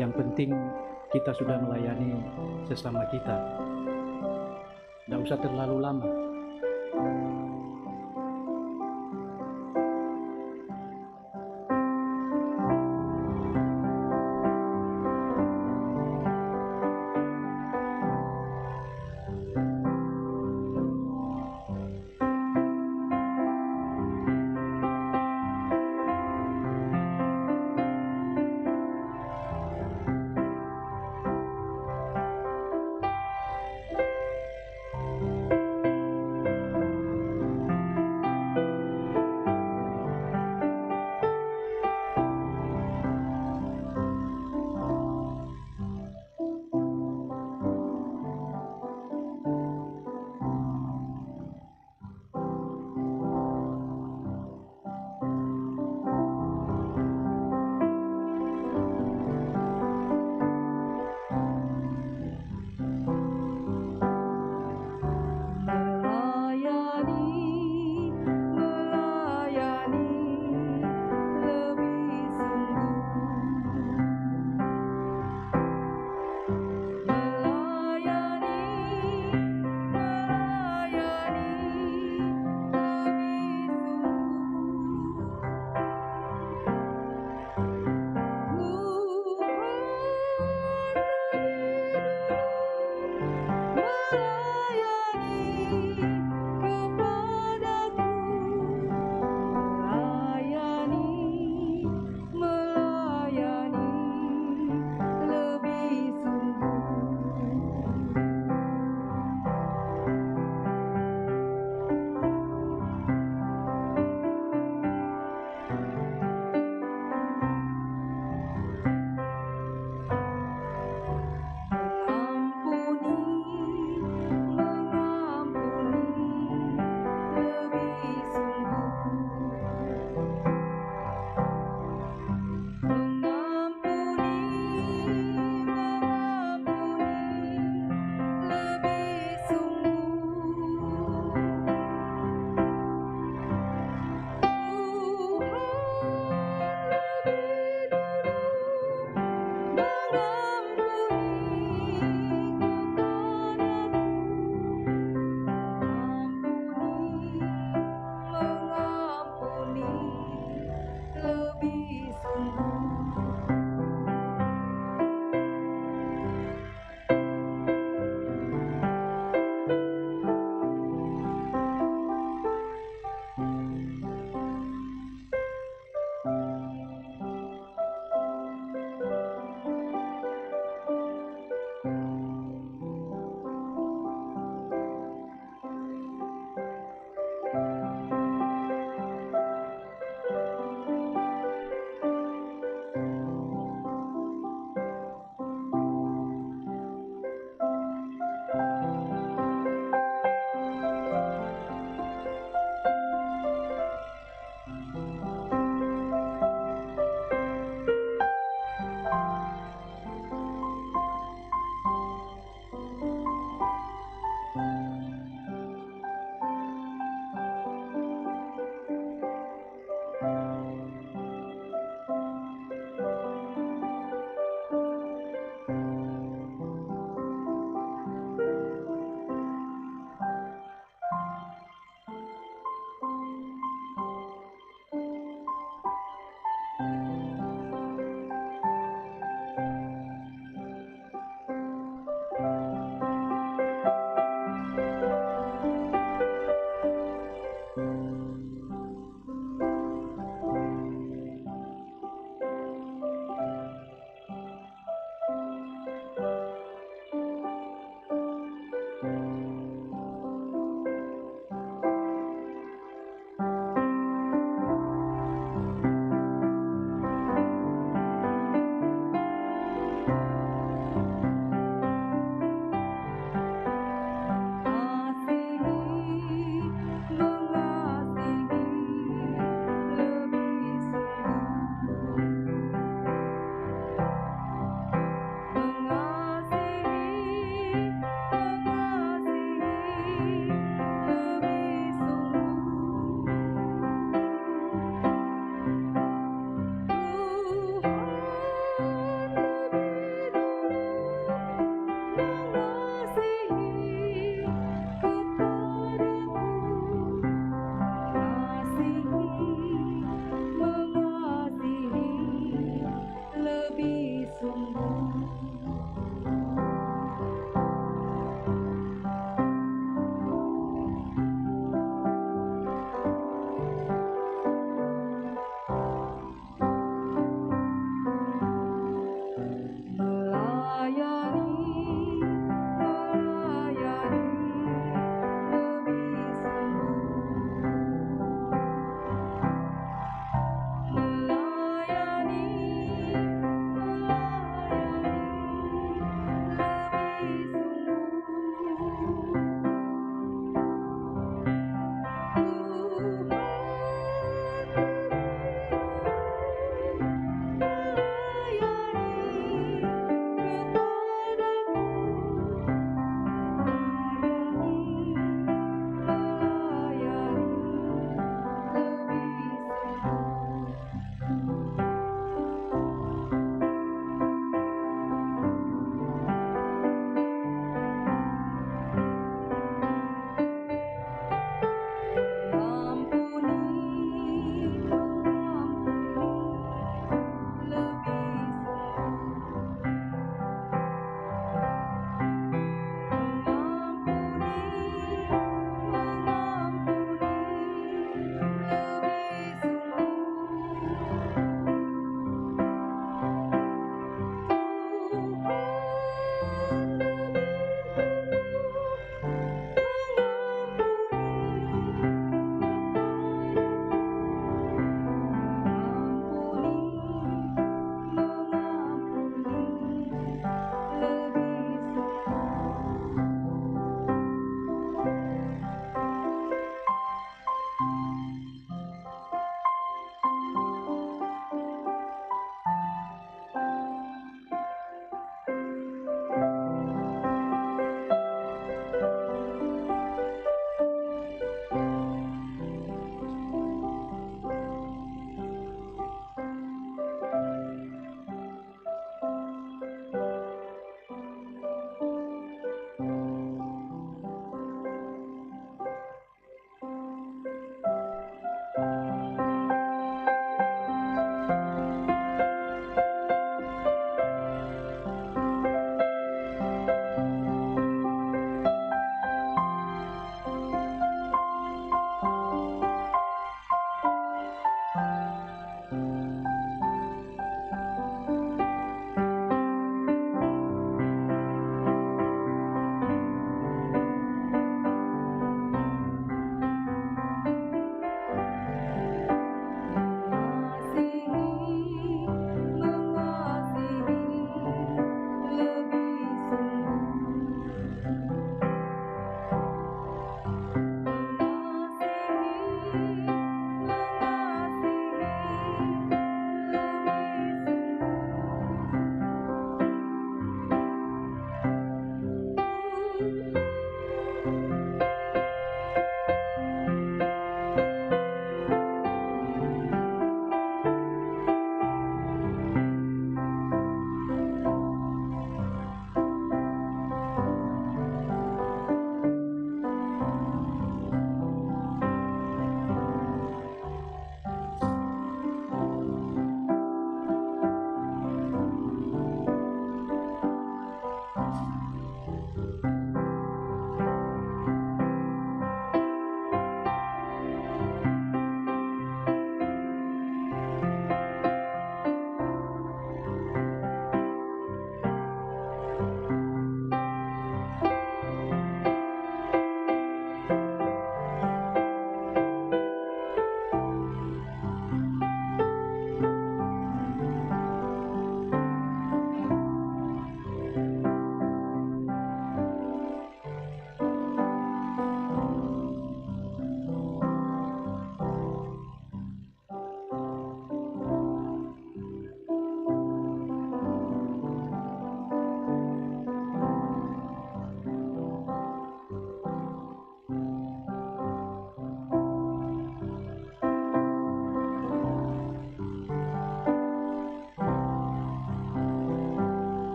Yang penting kita sudah melayani sesama kita. Tidak usah terlalu lama.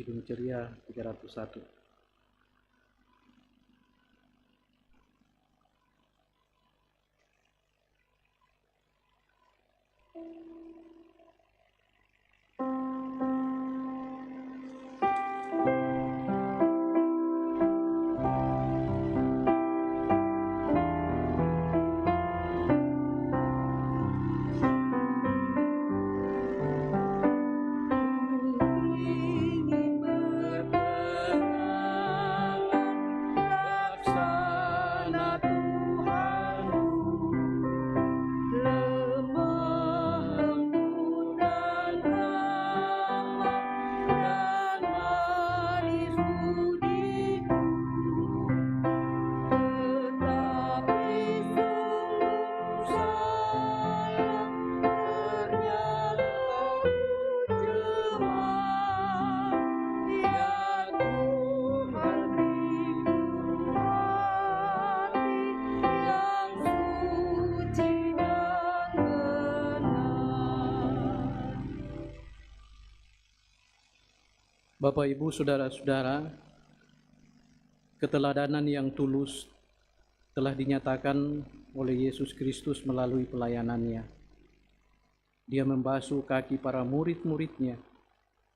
Kidung Ceria 301. ingin berkenalan laksana Tuhanku, lemah lembut dan ramah dan manis budiku, tetapi sungguh sayang ternyata ku jemaah. Ya Tuhan, beriku hati yang suci dan benar. Bapak, Ibu, Saudara-saudara, keteladanan yang tulus telah dinyatakan oleh Yesus Kristus melalui pelayanannya. Dia membasuh kaki para murid-muridnya,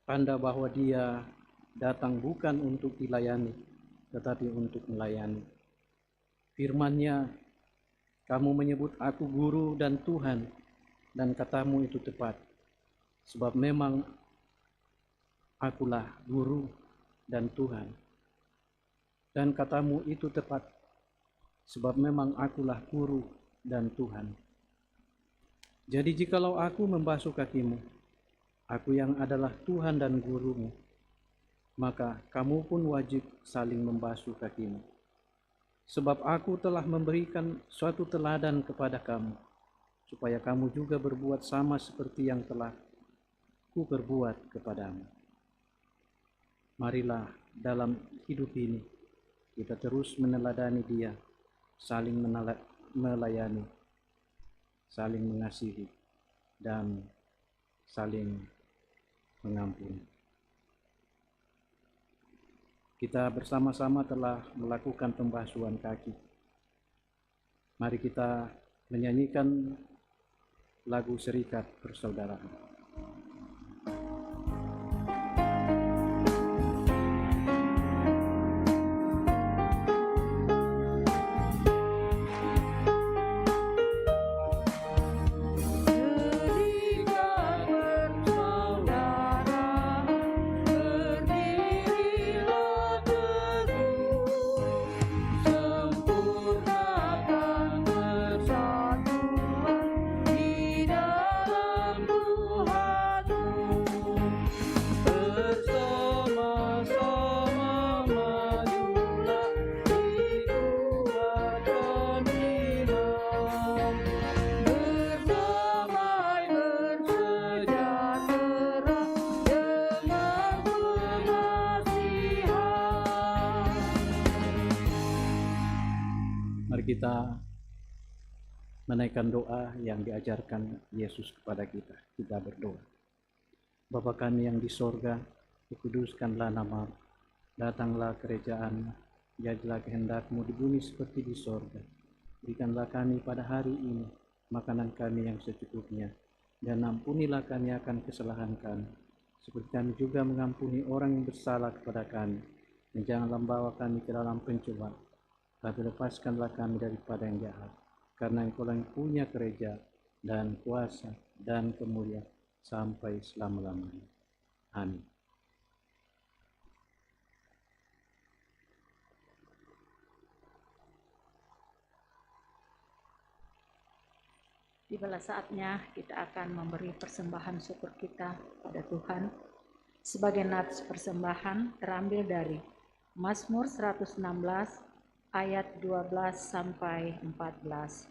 tanda bahwa dia datang bukan untuk dilayani, tetapi untuk melayani. Firman-Nya, kamu menyebut aku guru dan Tuhan, dan katamu itu tepat, sebab memang akulah guru dan Tuhan. Dan katamu itu tepat, sebab memang akulah guru dan Tuhan. Jadi jikalau aku membasuh kakimu, aku yang adalah Tuhan dan gurumu, maka kamu pun wajib saling membasuh kakimu. Sebab aku telah memberikan suatu teladan kepada kamu, supaya kamu juga berbuat sama seperti yang telah ku perbuat kepadamu. Marilah dalam hidup ini kita terus meneladani Dia, saling melayani, saling mengasihi, dan saling mengampuni. Kita bersama-sama telah melakukan pembasuhan kaki. Mari kita menyanyikan lagu Serikat Persaudaraan. Serikat bersaudara, berdirilah teguh, sempurnakan persatuan di dalam Tuhanmu. Bersama-sama majulah, dikuatkan iman. Berdamai bersejahtera dengan pengasihan. Mari kita menaikkan doa yang diajarkan Yesus kepada kita. Kita berdoa. Bapa kami yang di sorga, dikuduskanlah namamu, datanglah kerajaan, jadilah kehendak-Mu di bumi seperti di sorga. Berikanlah kami pada hari ini makanan kami yang secukupnya, dan ampunilah kami akan kesalahan kami, seperti kami juga mengampuni orang yang bersalah kepada kami. Dan janganlah membawa kami ke dalam pencobaan, tapi lepaskanlah kami daripada yang jahat. Karena Engkau yang punya kerajaan dan kuasa dan kemuliaan sampai selama-lamanya. Amin. Tibalah saatnya kita akan memberi persembahan syukur kita pada Tuhan. Sebagai nats persembahan terambil dari Mazmur 116 ayat 12 sampai 14.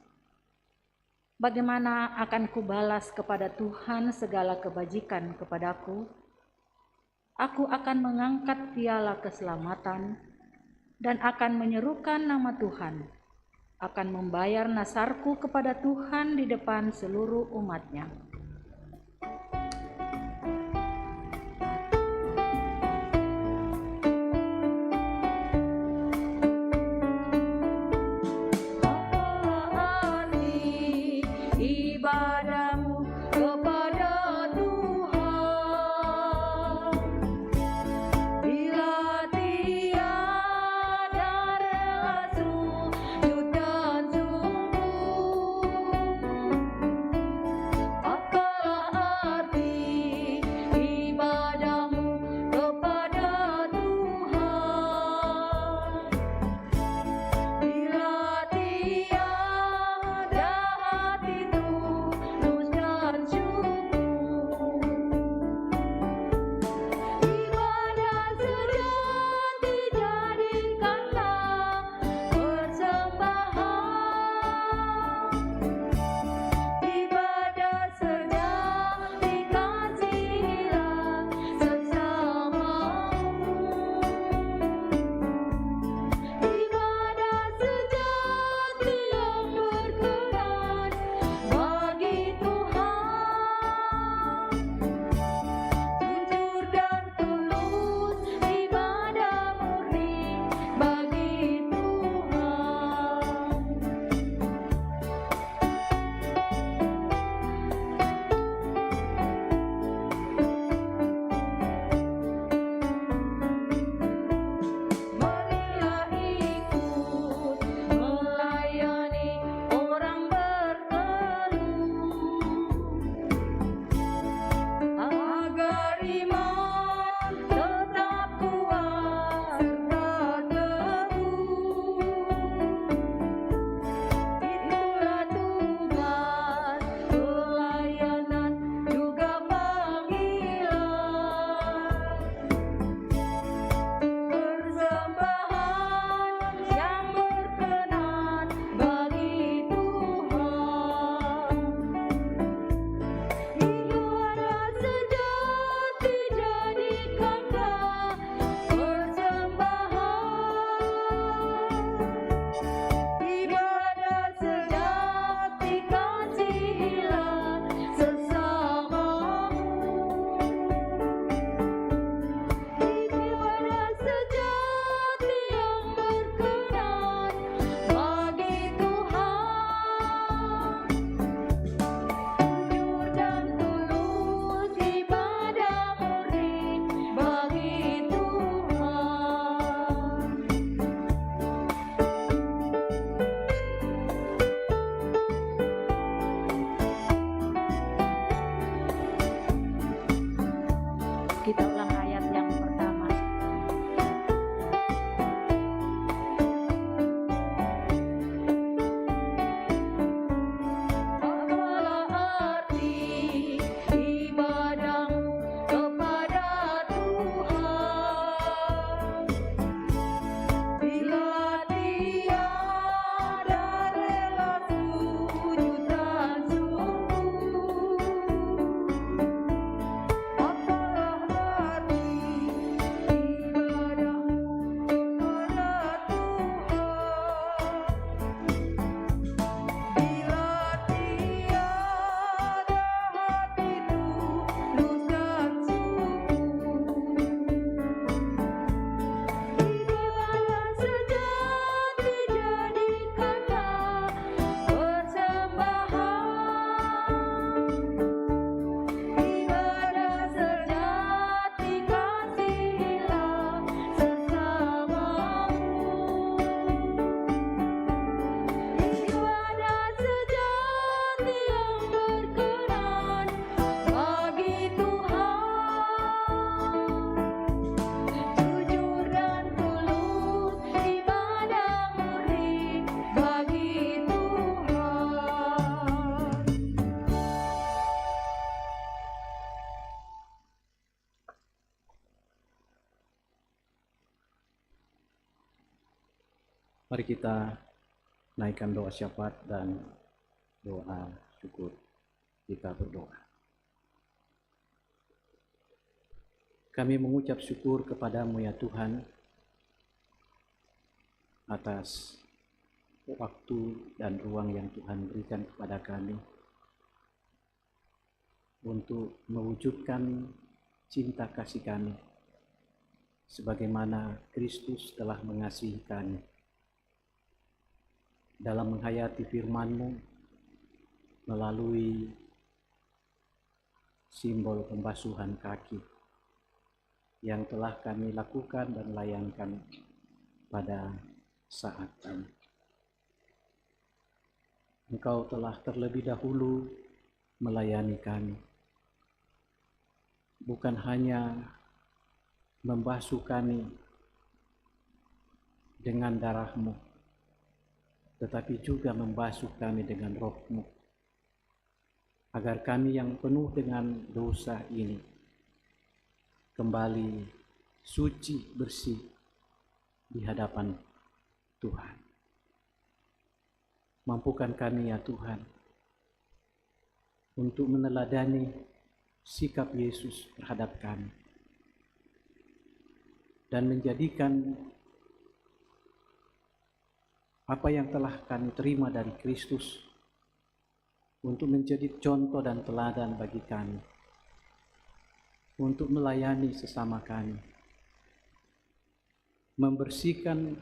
Bagaimana akan kubalas kepada Tuhan segala kebajikan kepadaku? Aku akan mengangkat piala keselamatan dan akan menyerukan nama Tuhan. Akan membayar nasarku kepada Tuhan di depan seluruh umat-Nya. Mari kita naikkan doa syafaat dan doa syukur. Kita berdoa. Kami mengucap syukur kepadamu ya Tuhan atas waktu dan ruang yang Tuhan berikan kepada kami untuk mewujudkan cinta kasih kami sebagaimana Kristus telah mengasihi kami. Dalam menghayati firman-Mu melalui simbol pembasuhan kaki yang telah kami lakukan dan layankan pada saat ini. Engkau telah terlebih dahulu melayani kami, bukan hanya membasuh kami dengan darah-Mu, tetapi juga membasuh kami dengan Roh-Mu, agar kami yang penuh dengan dosa ini kembali suci bersih di hadapan Tuhan. Mampukan kami ya Tuhan untuk meneladani sikap Yesus terhadap kami dan menjadikan apa yang telah kami terima dari Kristus untuk menjadi contoh dan teladan bagi kami, untuk melayani sesama kami, membersihkan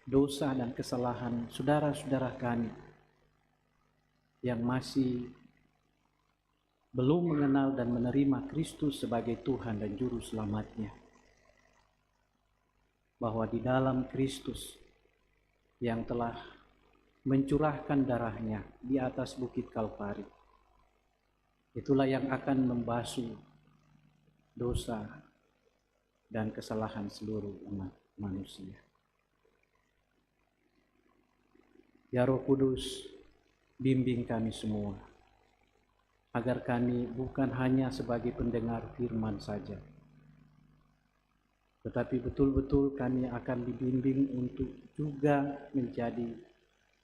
dosa dan kesalahan saudara-saudara kami yang masih belum mengenal dan menerima Kristus sebagai Tuhan dan Juru Selamatnya. Bahwa di dalam Kristus yang telah mencurahkan darahnya di atas bukit Kalvari, itulah yang akan membasuh dosa dan kesalahan seluruh umat manusia. Ya Roh Kudus, bimbing kami semua, agar kami bukan hanya sebagai pendengar firman saja, tetapi betul-betul kami akan dibimbing untuk juga menjadi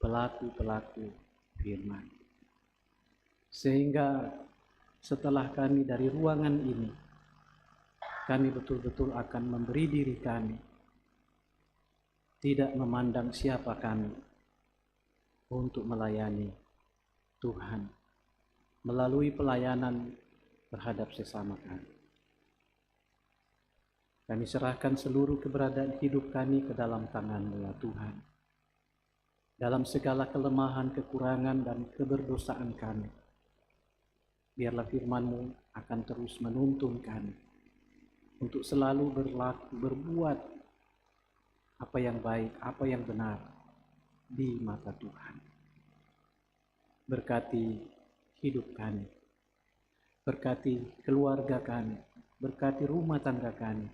pelaku-pelaku firman. Sehingga setelah kami dari ruangan ini, kami betul-betul akan memberi diri kami, tidak memandang siapa kami, untuk melayani Tuhan melalui pelayanan terhadap sesama kami. Kami serahkan seluruh keberadaan hidup kami ke dalam tangan-Mu ya Tuhan. Dalam segala kelemahan, kekurangan, dan keberdosaan kami, biarlah firman-Mu akan terus menuntun kami untuk selalu berbuat apa yang baik, apa yang benar di mata Tuhan. Berkati hidup kami, berkati keluarga kami, berkati rumah tangga kami,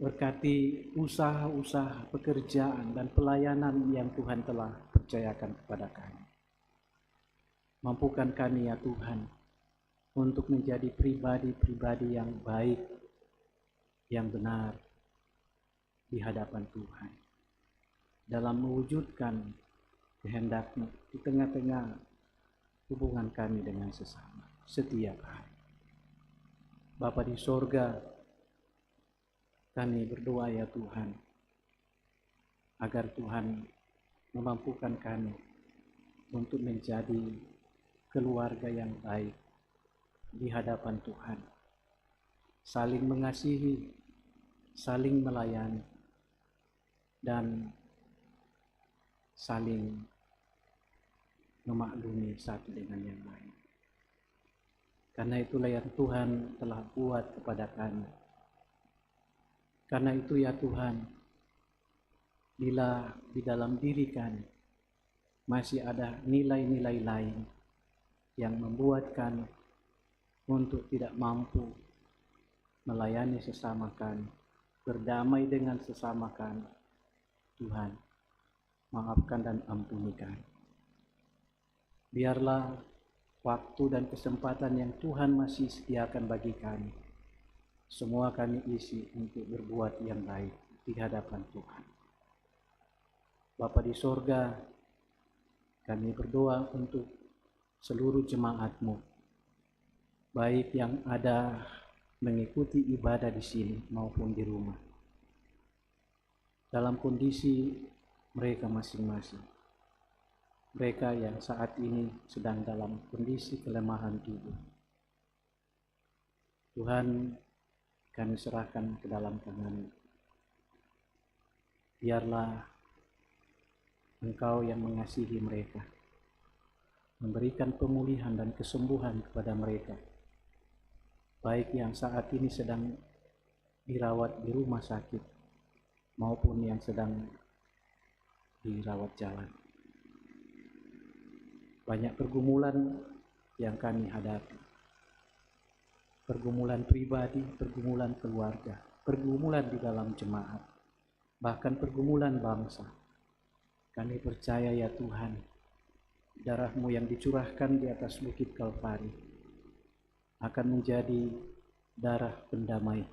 berkati usaha-usaha, pekerjaan, dan pelayanan yang Tuhan telah percayakan kepada kami. Mampukan kami ya Tuhan untuk menjadi pribadi-pribadi yang baik, yang benar di hadapan Tuhan, dalam mewujudkan kehendak-Mu di tengah-tengah hubungan kami dengan sesama setiap hari. Bapa di sorga, kami berdoa ya Tuhan, agar Tuhan memampukan kami untuk menjadi keluarga yang baik di hadapan Tuhan, saling mengasihi, saling melayani, dan saling memaklumi satu dengan yang lain. Karena itulah yang Tuhan telah buat kepada kami. Karena itu ya Tuhan, bila di dalam diri kami masih ada nilai-nilai lain yang membuat kami untuk tidak mampu melayani sesama kami, berdamai dengan sesama kami, Tuhan, maafkan dan ampuni kami. Biarlah waktu dan kesempatan yang Tuhan masih sediakan bagi kami, semua kami isi untuk berbuat yang baik di hadapan Tuhan. Bapa di sorga, kami berdoa untuk seluruh jemaat-Mu, baik yang ada mengikuti ibadah di sini maupun di rumah, dalam kondisi mereka masing-masing. Mereka yang saat ini sedang dalam kondisi kelemahan tubuh. Tuhan, kami serahkan ke dalam tangan-Mu. Biarlah Engkau yang mengasihi mereka, memberikan pemulihan dan kesembuhan kepada mereka, baik yang saat ini sedang dirawat di rumah sakit maupun yang sedang dirawat jalan. Banyak pergumulan yang kami hadapi, pergumulan pribadi, pergumulan keluarga, pergumulan di dalam jemaat, bahkan pergumulan bangsa. Kami percaya ya Tuhan, darah-Mu yang dicurahkan di atas bukit Kalvari akan menjadi darah pendamai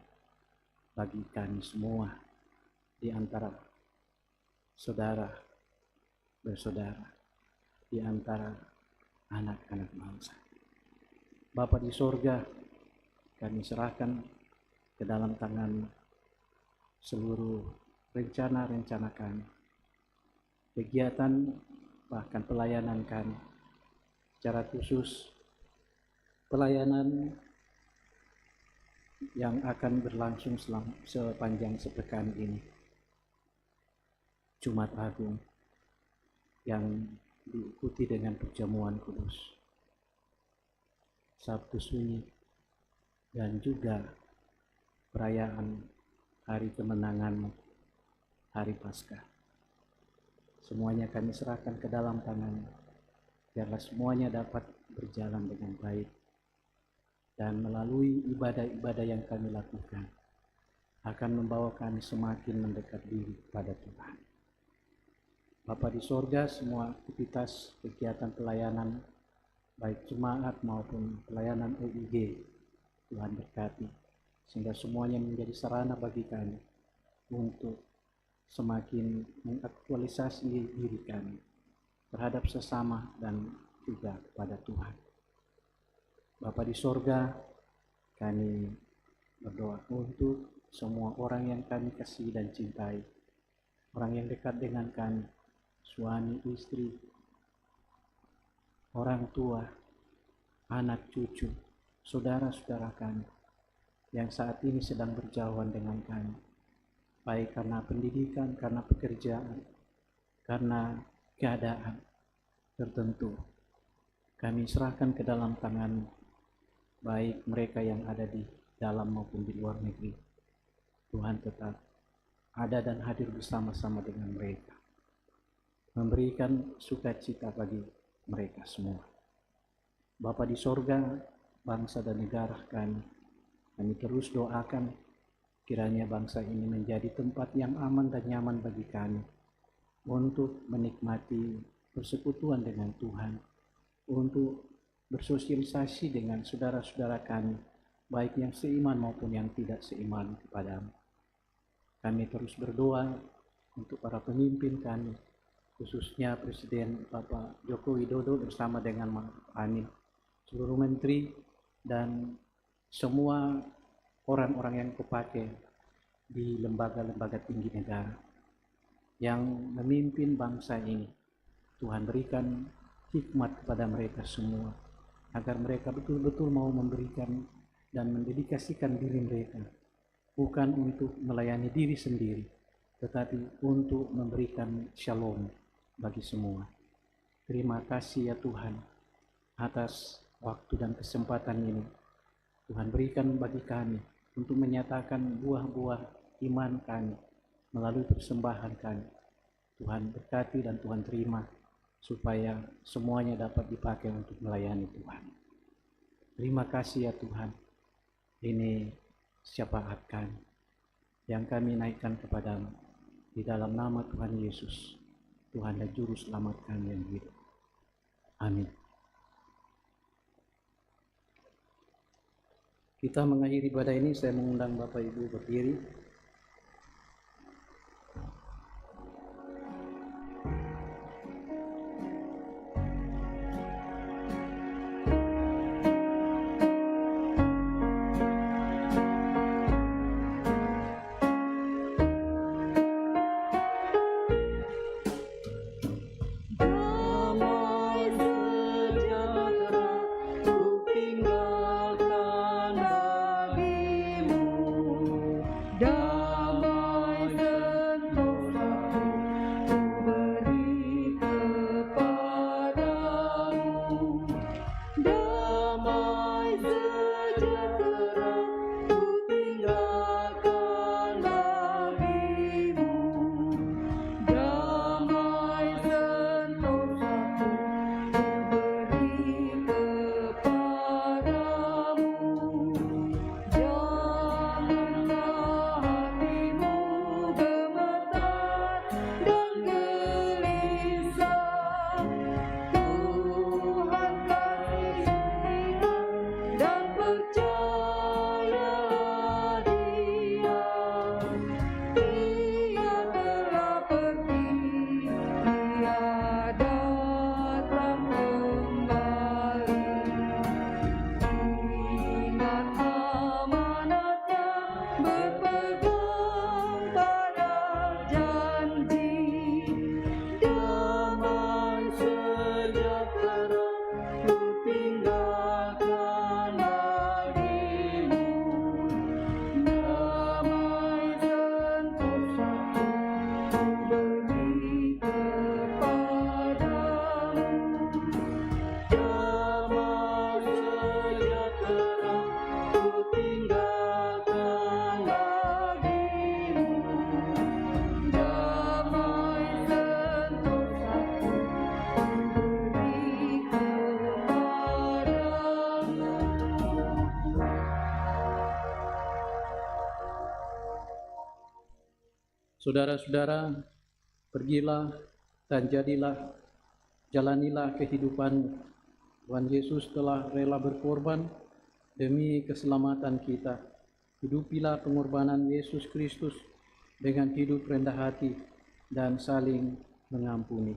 bagi kami semua di antara saudara bersaudara, di antara anak-anak bangsa. Bapa di sorga, kami serahkan ke dalam tangan seluruh rencana-rencana kami, kegiatan bahkan pelayanan kami, secara khusus pelayanan yang akan berlangsung sepanjang sepekan ini. Jumat Agung yang diikuti dengan perjamuan kudus, Sabtu Sunyi, dan juga perayaan Hari Kemenangan, Hari Paskah. Semuanya kami serahkan ke dalam tangan-Mu. Biarlah semuanya dapat berjalan dengan baik. Dan melalui ibadah-ibadah yang kami lakukan, akan membawa kami semakin mendekat diri kepada Tuhan. Bapa di sorga, semua aktivitas kegiatan pelayanan, baik jemaat maupun pelayanan OIG, Tuhan berkati, sehingga semuanya menjadi sarana bagi kami untuk semakin mengaktualisasi diri kami terhadap sesama dan juga kepada Tuhan. Bapa di sorga, kami berdoa untuk semua orang yang kami kasih dan cintai, orang yang dekat dengan kami, suami, istri, orang tua, anak cucu, saudara-saudara kami yang saat ini sedang berjauhan dengan kami, baik karena pendidikan, karena pekerjaan, karena keadaan tertentu. Kami serahkan ke dalam tangan, baik mereka yang ada di dalam maupun di luar negeri. Tuhan tetap ada dan hadir bersama-sama dengan mereka, memberikan sukacita bagi mereka semua. Bapa di sorga, bangsa dan negara kami terus doakan kiranya bangsa ini menjadi tempat yang aman dan nyaman bagi kami untuk menikmati persekutuan dengan Tuhan, untuk bersosialisasi dengan saudara-saudara kami, baik yang seiman maupun yang tidak seiman kepadamu. Kami terus berdoa untuk para pemimpin kami, khususnya Presiden Bapak Joko Widodo bersama dengan Ma'ruf Amin, seluruh menteri, dan semua orang-orang yang kepake di lembaga-lembaga tinggi negara yang memimpin bangsa ini. Tuhan berikan hikmat kepada mereka semua, agar mereka betul-betul mau memberikan dan mendedikasikan diri mereka, bukan untuk melayani diri sendiri, tetapi untuk memberikan shalom bagi semua. Terima kasih ya Tuhan atas waktu dan kesempatan ini. Tuhan berikan bagi kami untuk menyatakan buah-buah iman kami melalui persembahan kami. Tuhan berkati dan Tuhan terima, supaya semuanya dapat dipakai untuk melayani Tuhan. Terima kasih ya Tuhan. Ini syafaat kami yang kami naikkan kepadamu di dalam nama Tuhan Yesus, Tuhan dan Juru Selamat kami yang hidup. Amin. Kita mengakhiri ibadah ini, saya mengundang Bapak Ibu berdiri. Saudara-saudara, pergilah dan jalanilah kehidupan Tuhan Yesus telah rela berkorban demi keselamatan kita. Hidupilah pengorbanan Yesus Kristus dengan hidup rendah hati dan saling mengampuni.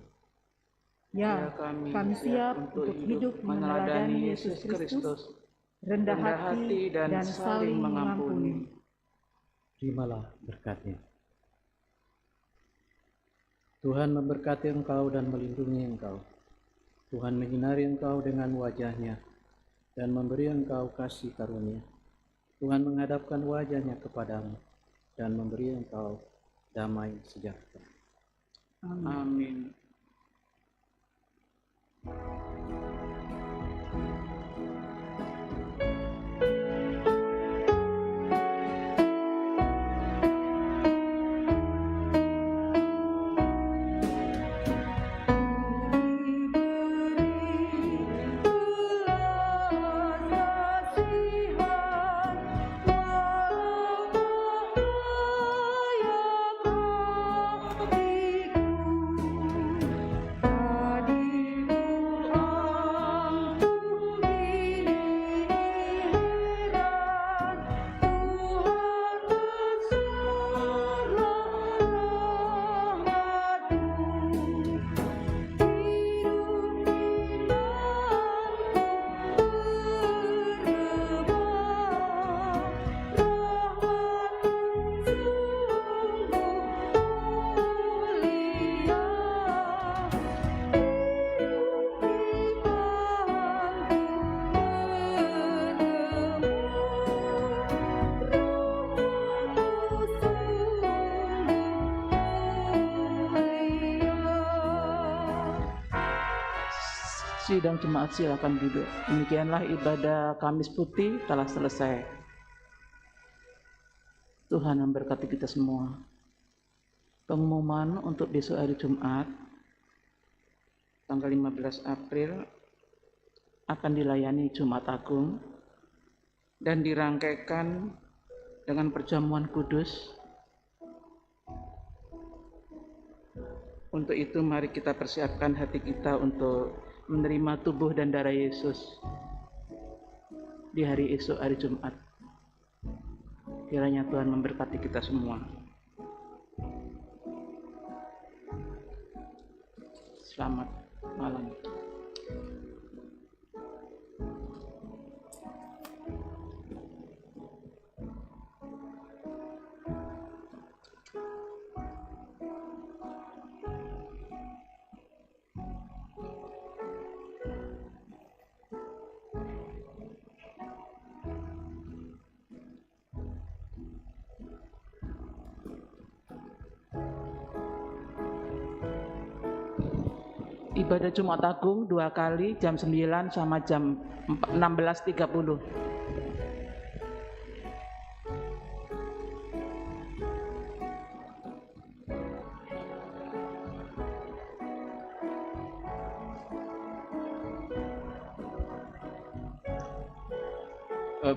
Ya, kami siap untuk hidup meneladani Yesus Kristus, rendah hati dan saling mengampuni. Terimalah berkat-Nya. Tuhan memberkati engkau dan melindungi engkau. Tuhan menyinari engkau dengan wajah-Nya dan memberi engkau kasih karunia. Tuhan menghadapkan wajah-Nya kepadamu dan memberi engkau damai sejahtera. Amin. Sidang jemaat silakan duduk. Demikianlah ibadah Kamis Putih telah selesai. Tuhan memberkati kita semua. Pengumuman untuk besok hari Jumat, tanggal 15 April, akan dilayani Jumat Agung dan dirangkaikan dengan perjamuan kudus. Untuk itu mari kita persiapkan hati kita untuk menerima tubuh dan darah Yesus di hari esok, hari Jumat. Kiranya Tuhan memberkati kita semua. Selamat malam. Ibadah Jumat Agung 2 kali, jam 9 sama jam 16.30.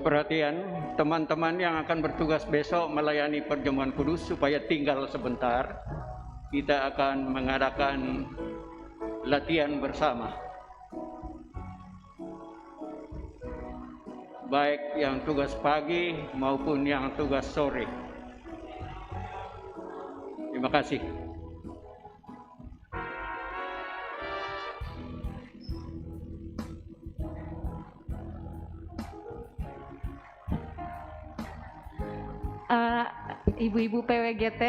Perhatian teman-teman yang akan bertugas besok melayani perjamuan kudus supaya tinggal sebentar. Kita akan mengadakan latihan bersama. Baik yang tugas pagi maupun yang tugas sore. Terima kasih. Ibu-ibu PWGT,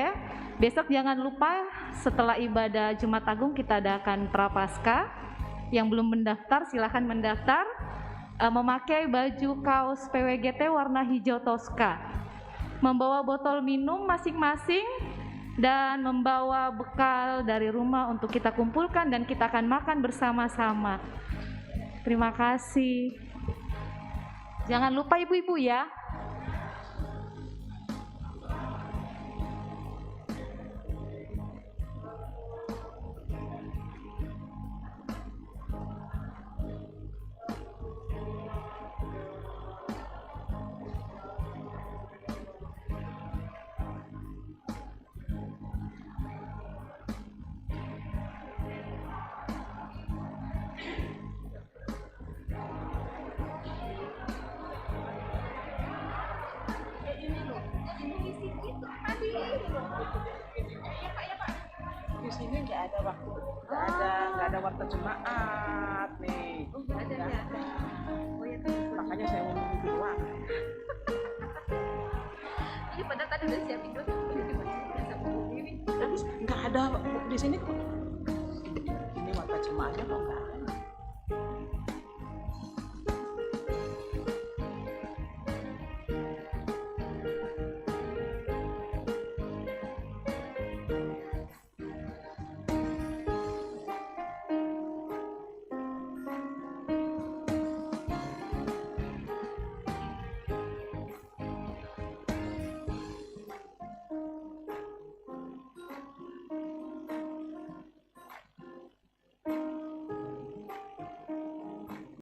besok jangan lupa setelah ibadah Jumat Agung kita adakan Prapaskah. Yang belum mendaftar silahkan mendaftar, memakai baju kaos PWGT warna hijau toska, membawa botol minum masing-masing dan membawa bekal dari rumah untuk kita kumpulkan dan kita akan makan bersama-sama. Terima kasih. Jangan lupa ibu-ibu ya. Di sini nggak ada waktu, nggak ada waktu jemaat nih. Nggak ada. Makanya saya mau di luar. Iya, padahal tadi udah siapin dulu. Tapi nggak ada di sini kok. Ini waktu jemaatnya kok